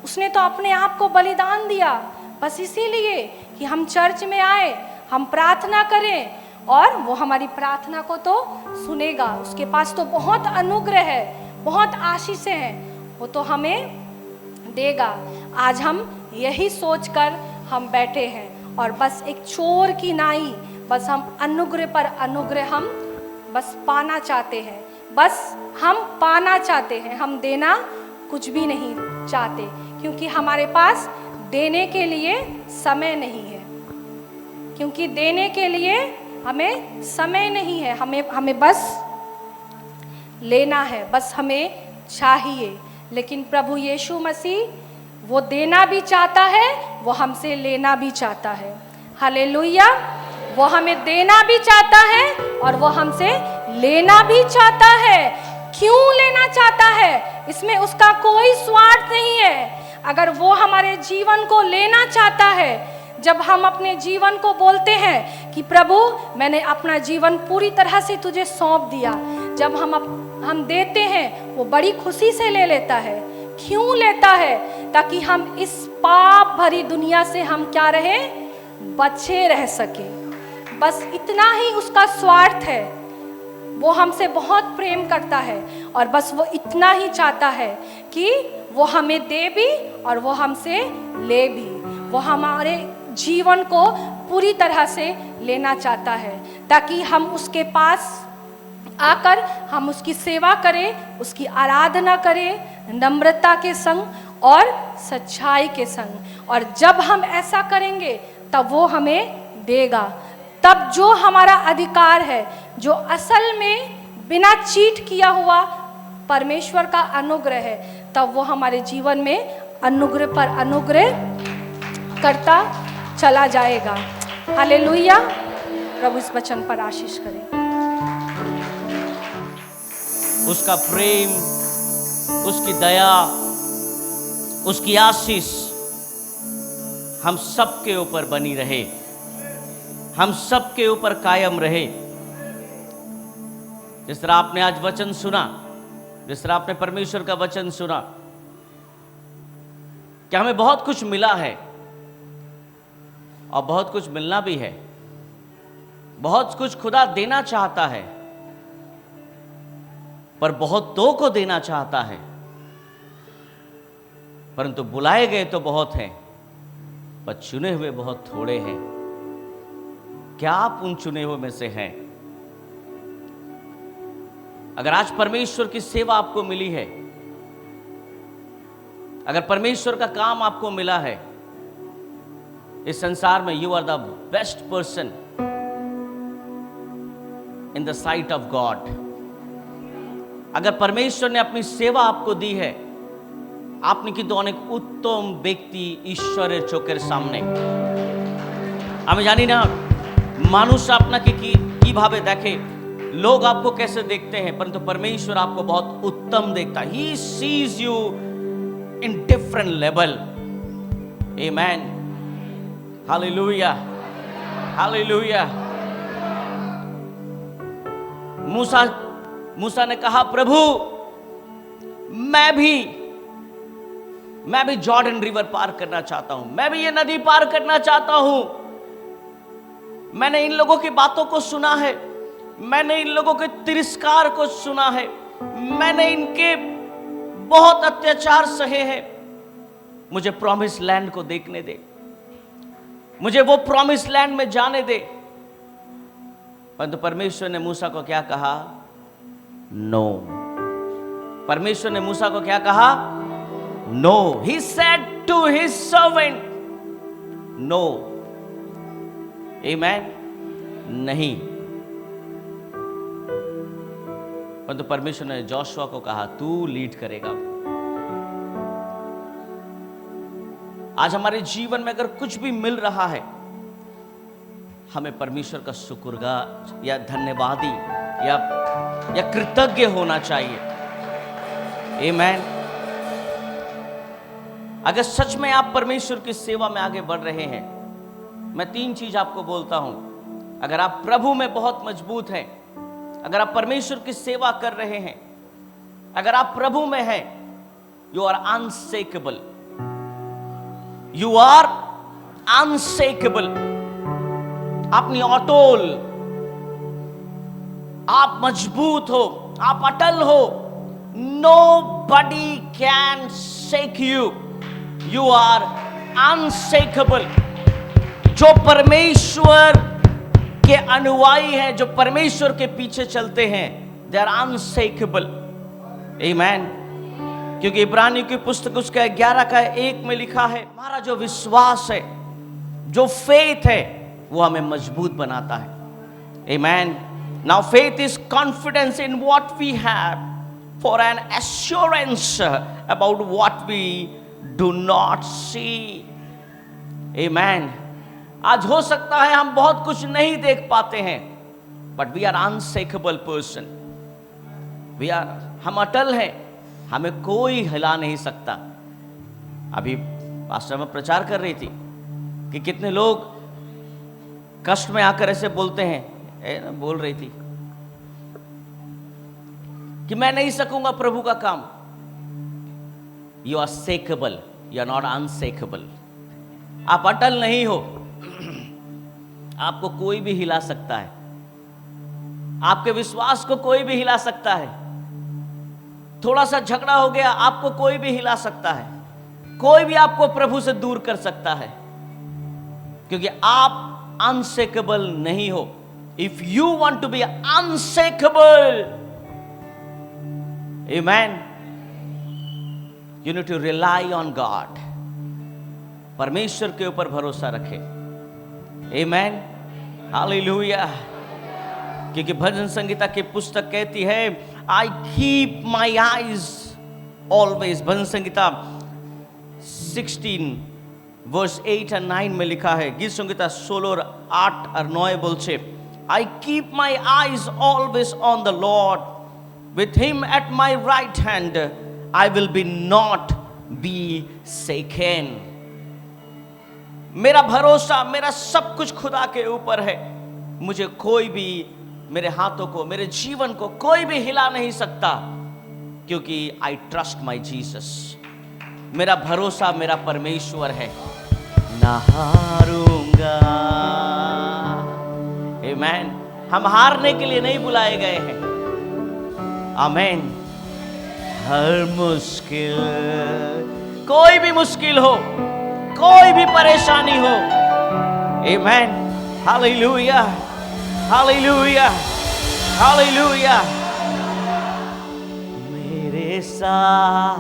उसने तो अपने आप को बलिदान दिया। बस इसीलिए कि हम चर्च में आए, हम प्रार्थना करें और वो हमारी प्रार्थना को तो सुनेगा। उसके पास तो बहुत अनुग्रह है, बहुत आशीषें हैं, वो तो हमें देगा। आज हम यही सोचकर हम बैठे हैं और बस एक चोर की नाई, बस हम अनुग्रह पर अनुग्रह हम बस पाना चाहते हैं, बस हम पाना चाहते हैं, हम देना कुछ भी नहीं चाहते, क्योंकि हमारे पास देने के लिए समय नहीं है, क्योंकि देने के लिए हमें समय नहीं है, हमें बस लेना है, बस हमें चाहिए। लेकिन प्रभु यीशु मसीह वो देना भी चाहता है, वो हमसे लेना भी चाहता है। हालेलुया। वो हमें देना भी चाहता है और वो हमसे लेना भी चाहता है। क्यों लेना चाहता है? इसमें उसका कोई स्वार्थ नहीं है। अगर वो हमारे जीवन को लेना चाहता है, जब हम अपने जीवन को बोलते हैं कि प्रभु मैंने अपना जीवन पूरी तरह से तुझे सौंप दिया, जब हम देते हैं, वो बड़ी खुशी से ले लेता है। क्यों लेता है? ताकि हम इस पाप भरी दुनिया से हम क्या रहे? बचे रह सके। बस इतना ही उसका स्वार्थ है। वो हमसे बहुत प्रेम करता है और बस वो इतना ही चाहता है कि वो हमें दे भी और वो हमसे ले भी। वो हमारे जीवन को पूरी तरह से लेना चाहता है, ताकि हम उसके पास आकर हम उसकी सेवा करें, उसकी आराधना करें नम्रता के संग और सच्चाई के संग। और जब हम ऐसा करेंगे तब वो हमें देगा। तब जो हमारा अधिकार है, जो असल में बिना चीट किया हुआ परमेश्वर का अनुग्रह है, तब वो हमारे जीवन में अनुग्रह पर अनुग्रह करता चला जाएगा। हालेलुया। प्रभु इस वचन पर आशीष करें। उसका प्रेम, उसकी दया, उसकी आशीष हम सबके ऊपर बनी रहे, हम सबके ऊपर कायम रहे। जिस तरह आपने आज वचन सुना, जिस तरह आपने परमेश्वर का वचन सुना, कि हमें बहुत कुछ मिला है और बहुत कुछ मिलना भी है। बहुत कुछ खुदा देना चाहता है, पर बहुतों को देना चाहता है, परंतु बुलाए गए तो बहुत हैं, पर चुने हुए बहुत थोड़े हैं। क्या आप उन चुने हुए में से हैं? अगर आज परमेश्वर की सेवा आपको मिली है, अगर परमेश्वर का काम आपको मिला है इस संसार में, you are the best person in the sight of God. अगर परमेश्वर ने अपनी सेवा आपको दी है, আপনি কিন্তু অনেক উত্তম ব্যক্তি ঈশ্বরের চোখের সামনে। আমি জানি না মানুষ আপনাকে কিভাবে দেখে, लोग आपको कैसे देखते हैं, परंतु परमेश्वर आपको बहुत उत्तम देखता है। He sees you in different level. Amen. Hallelujah. Hallelujah. मूसा ने कहा, प्रभु मैं भी जॉर्डन रिवर पार करना चाहता हूं, मैं भी ये नदी पार करना चाहता हूं। मैंने इन लोगों की बातों को सुना है, मैंने इन लोगों के तिरस्कार को सुना है, मैंने इनके बहुत अत्याचार सहे हैं। मुझे प्रॉमिस लैंड को देखने दे, मुझे वो प्रॉमिस लैंड में जाने दे। परंतु परमेश्वर ने मूसा को क्या कहा? नो। परमेश्वर ने मूसा को क्या कहा? No. He said to his servant, no. Amen. नहीं। परंतु परमेश्वर ने जोशुआ को कहा, तू लीड करेगा। आज हमारे जीवन में अगर कुछ भी मिल रहा है, हमें परमेश्वर का शुक्रगुजार या धन्यवादी या कृतज्ञ होना चाहिए। आमीन। अगर सच में आप परमेश्वर की सेवा में आगे बढ़ रहे हैं, मैं 3 चीज आपको बोलता हूं। अगर आप प्रभु में बहुत मजबूत हैं, अगर आप परमेश्वर की सेवा कर रहे हैं, अगर आप प्रभु में हैं, you are unshakeable. You are unshakeable. अपनी अटोल, आप मजबूत हो, आप अटल हो। Nobody can shake you. You are unshakable. जो परमेश्वर के अनुयायी हैं, जो परमेश्वर के पीछे चलते हैं, they are unshakable. Amen. क्योंकि इब्रानियों की पुस्तक उसका 11:1 में लिखा है, हमारा जो विश्वास है, जो फेथ है, वो हमें मजबूत बनाता है। Amen. Now faith is confidence in what we have, for an assurance about what we do not see. Amen. आज हो सकता है हम बहुत कुछ नहीं देख पाते हैं, but we are unshakable person. हम अटल हैं, हमें कोई हिला नहीं सकता। अभी पास्टर में प्रचार कर रही थी कि कितने लोग कष्ट में आकर ऐसे बोलते हैं, बोल रही थी कि मैं नहीं सकूंगा प्रभु का काम। You are shakeable, you are not unshakeable. आप अटल नहीं हो, आपको कोई भी हिला सकता है, आपके विश्वास को कोई भी हिला सकता है। थोड़ा सा झगड़ा हो गया, आपको कोई भी हिला सकता है, कोई भी आपको प्रभु से दूर कर सकता है, क्योंकि आप अनशेकेबल नहीं हो। If you want to be unshakeable, Amen, you need to rely on God. परमेश्वर के ऊपर भरोसा रखें। Amen, Hallelujah. क्योंकि भजन संगीता की पुस्तक कहती है, I keep my eyes always। भजन संगीता 16:8-9 में लिखा है, गीत Sangeeta 16:8-9 बोलছে, I keep my eyes always on the Lord. With him at my right hand, I will not be shaken. मेरा भरोसा, मेरा सब कुछ खुदा के ऊपर है। मुझे कोई भी, मेरे हाथों को, मेरे जीवन को कोई भी हिला नहीं सकता, क्योंकि I trust my Jesus. मेरा भरोसा मेरा परमेश्वर है। ना हारूंगा। Amen. हम हारने के लिए नहीं बुलाए गए हैं। आमेन। हर मुश्किल, कोई भी मुश्किल हो, कोई भी परेशानी हो, आमेन, हालेलुया, हालेलुया, हालेलुया। मेरे साथ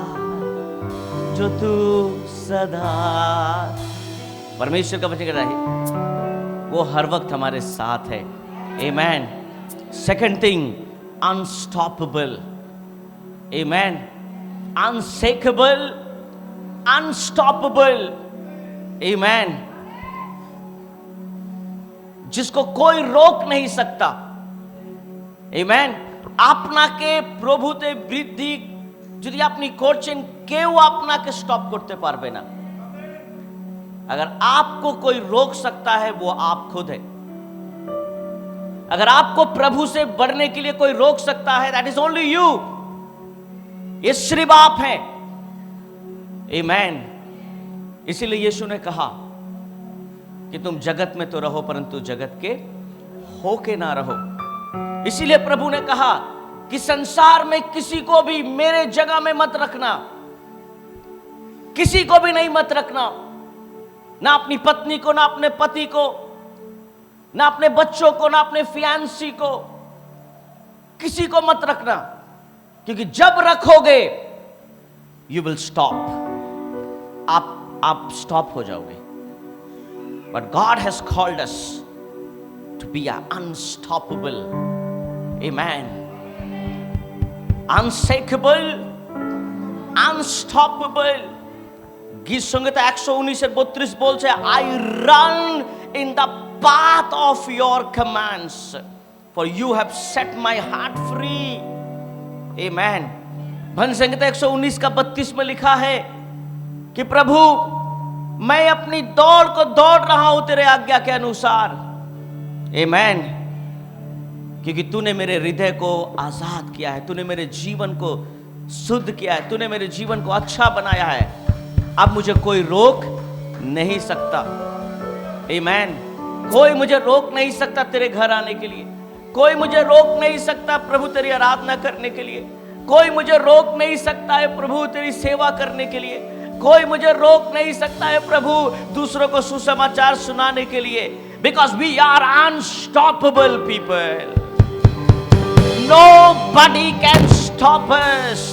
जो तू सदा। परमेश्वर का वचन कह रहा है वो हर वक्त हमारे साथ है। Amen. Second thing, unstoppable. Amen. Unshakeable, unstoppable. Amen. जिसको कोई रोक नहीं सकता। आमेन। আপনাকে প্রভুতে বৃদ্ধি যদি আপনি করছেন কেউ আপনাকে স্টপ করতে পারবে না। अगर आपको कोई रोक सकता है वो आप खुद है। अगर आपको प्रभु से बढ़ने के लिए कोई रोक सकता है दैट इज ओनली यू। ये सिर्फ आप हैं। आमेन। इसीलिए यीशु ने कहा कि तुम जगत में तो रहो परंतु जगत के होके ना रहो। इसीलिए प्रभु ने कहा कि संसार में किसी को भी मेरे जगह में मत रखना, किसी को भी नहीं मत रखना, ना अपनी पत्नी को, ना अपने पति को, ना अपने बच्चों को, ना अपने फियांसी को, किसी को मत रखना। क्योंकि जब रखोगे यू विल स्टॉप, आप स्टॉप हो जाओगे। But God has called us to be unstoppable. Amen. Unshakeable, unstoppable. गीत संहिता 119:32 बोलছে I run in the path of your commands for you have set my heart free। Amen। भजन संहिता 119:32 में लिखा है कि प्रभु मैं अपनी दौड़ को दौड़ रहा हूं तेरे आज्ञा के अनुसार। Amen। क्योंकि तूने मेरे हृदय को आजाद किया है, तूने मेरे जीवन को शुद्ध किया है, तूने मेरे जीवन को अच्छा बनाया है। अब मुझे कोई रोक नहीं सकता। आमेन। कोई मुझे रोक नहीं सकता तेरे घर आने के लिए, कोई मुझे रोक नहीं सकता प्रभु तेरी आराधना करने के लिए, कोई मुझे रोक नहीं सकता है प्रभु तेरी सेवा करने के लिए, कोई मुझे रोक नहीं सकता है प्रभु दूसरों को सुसमाचार सुनाने के लिए। Because we are unstoppable people. Nobody can stop us।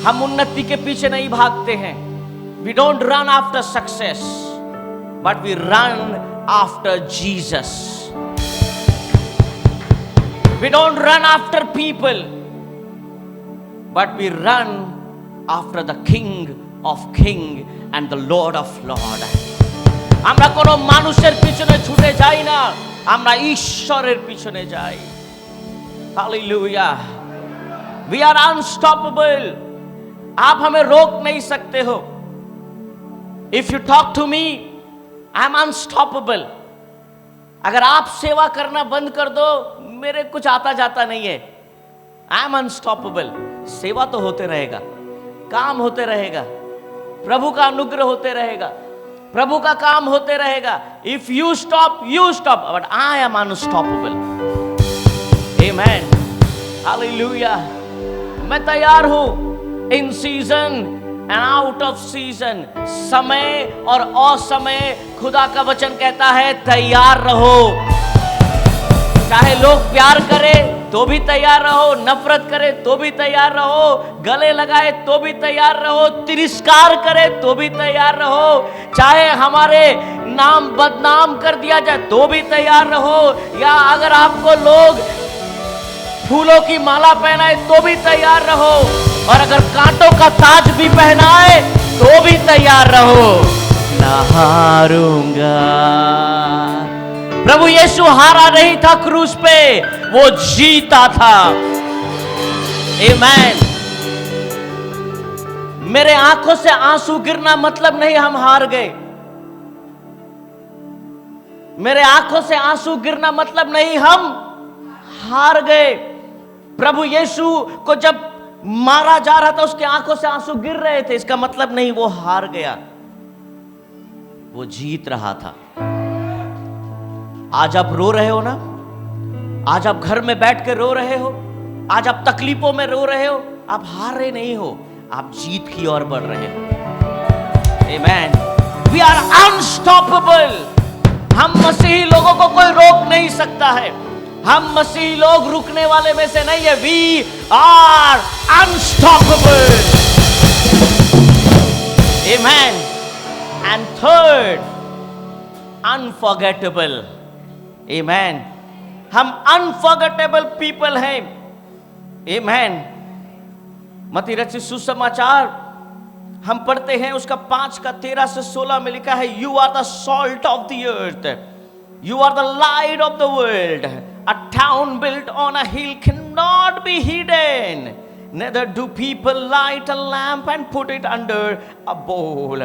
हम उन्नति के पीछे नहीं भागते हैं। We don't run after success, but we run after Jesus। We don't run after people, but we run after the King of Kings and the Lord of Lords। আমরা কোনো মানুষের পিছনে ছুটে যাই না, আমরা ঈশ্বরের পিছনে যাই। हालेलुया। We are unstoppable। आप हमें रोक नहीं सकते हो। If you talk to me, I am unstoppable। अगर आप सेवा करना बंद कर दो, मेरे कुछ आता जाता नहीं है। I am unstoppable। सेवा तो होते रहेगा, काम होते रहेगा, प्रभु का अनुग्रह होते रहेगा, प्रभु का काम होते रहेगा। If you stop, you stop, but I am unstoppable। Amen। Hallelujah। मैं तैयार हूं इन season and out off season, समय और असमय। खुदा का वचन कहता है तैयार रहो। चाहे लोग प्यार करें तो भी तैयार रहो, नफरत करे तो भी तैयार रहो, गले लगाए तो भी तैयार रहो, तिरस्कार करे तो भी तैयार रहो, चाहे हमारे नाम बदनाम कर दिया जाए तो भी तैयार रहो, या अगर आपको लोग फूलों की माला पहनाए तो भी तैयार रहो, और अगर कांटों का ताज भी पहनाए तो भी तैयार रहो। ना हारूंगा। प्रभु यीशु हारा नहीं था क्रूस पे, वो जीता था। आमेन। मेरे आंखों से आंसू गिरना मतलब नहीं हम हार गए। मेरे आंखों से आंसू गिरना मतलब नहीं हम हार गए। प्रभु यीशु को जब मारा जा रहा था उसके आंखों से आंसू गिर रहे थे, इसका मतलब नहीं वो हार गया, वो जीत रहा था। आज आप रो रहे हो ना, आज आप घर में बैठ के रो रहे हो, आज आप तकलीफों में रो रहे हो, आप हार रहे नहीं हो, आप जीत की ओर बढ़ रहे हो। आमेन। We are unstoppable. हम मसीही लोगों को कोई रोक नहीं सकता है। हम मसीही लोग रुकने वाले में से नहीं है। We are unstoppable. Amen. And third, unforgettable. Amen. हम unforgettable people हैं. Amen. मत्ती रचित सुसमाचार हम पढ़ते हैं, उसका 5:13 से 16 में लिखा है, you are the salt of the earth, you are the light of the world, a town built on a hill can not be hidden, neither do people light a lamp and put it under a bowl.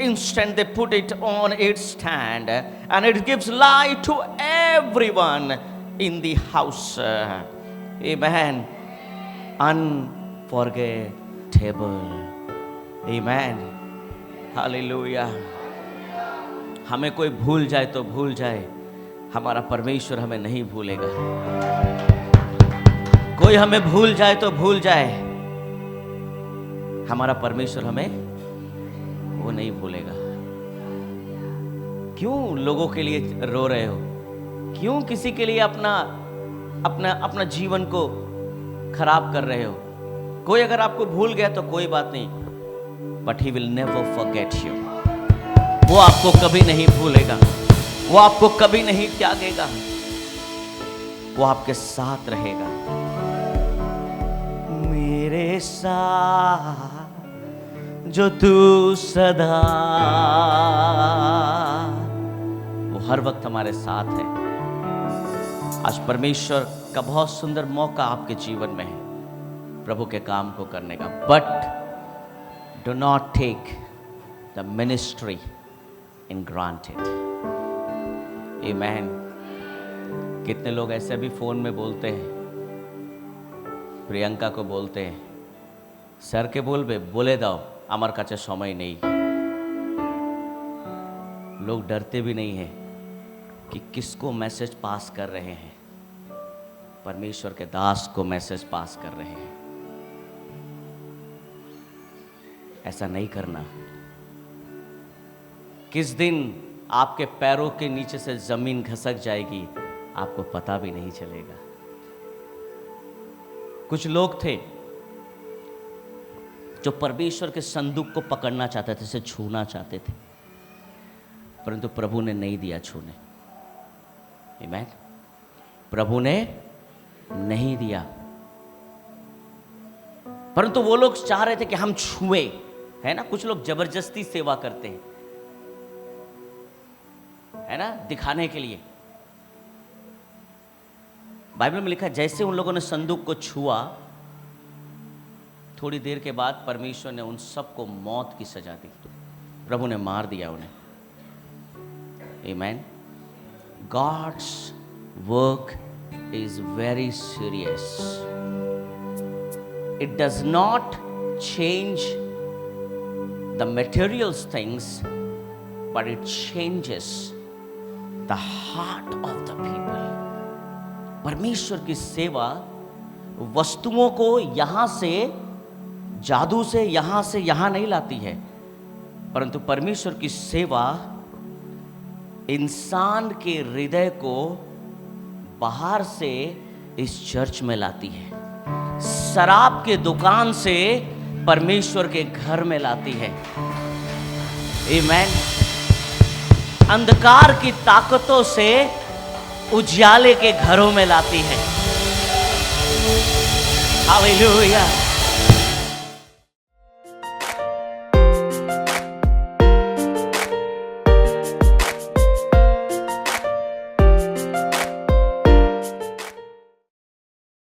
Instead they put it on its stand, and it gives light to everyone in the house. Amen. Unforgettable. Amen. Hallelujah. हमें कोई भूल जाए तो भूल जाए, हमारा परमेश्वर हमें नहीं भूलेगा. कोई हमें भूल जाए तो भूल जाए, हमारा परमेश्वर हमें वो नहीं भूलेगा. क्यों लोगों के लिए रो रहे हो? क्यों किसी के लिए अपना जीवन को खराब कर रहे हो? कोई अगर आपको भूल गया तो कोई बात नहीं, but he will never forget you. वो आपको कभी नहीं भूलेगा, वो आपको कभी नहीं त्यागेगा, वो आपके साथ रहेगा. मेरे साथ जो तू सदा, वो हर वक्त हमारे साथ है. आज परमेश्वर का बहुत सुंदर मौका आपके जीवन में है प्रभु के काम को करने का. But do not take the ministry in granted. Amen. कितने लोग ऐसे भी फोन में बोलते हैं, प्रियंका को बोलते हैं, सर के बोले दाओ আমার কাছে समय नहीं. लोग डरते भी नहीं हैं कि किसको मैसेज पास कर रहे हैं. परमेश्वर के दास को मैसेज पास कर रहे हैं. ऐसा नहीं करना. किस दिन आपके पैरों के नीचे से जमीन खसक जाएगी आपको पता भी नहीं चलेगा. कुछ लोग थे जो परमेश्वर के संदूक को पकड़ना चाहते थे, उसे छूना चाहते थे, परंतु प्रभु ने नहीं दिया छूने. आमेन. प्रभु ने नहीं दिया, परंतु वो लोग चाह रहे थे कि हम छुए. है ना, कुछ लोग जबरदस्ती सेवा करते हैं, है ना, दिखाने के लिए. बाइबल में लिखा है जैसे उन लोगों ने संदूक को छुआ, थोड़ी देर के बाद परमेश्वर ने उन सबको मौत की सजा दी. प्रभु ने मार दिया उन्हें. Amen. God's work is very serious. It does not change the materials things, but it changes the heart of the people. परमेश्वर की सेवा वस्तुओं को यहां से, जादू से यहां नहीं लाती है, परंतु परमेश्वर की सेवा इंसान के हृदय को बाहर से इस चर्च में लाती है. शराब के दुकान से परमेश्वर के घर में लाती है. आमेन. अंधकार की ताकतों से उजाले के घरों में लाती है. हालेलुया.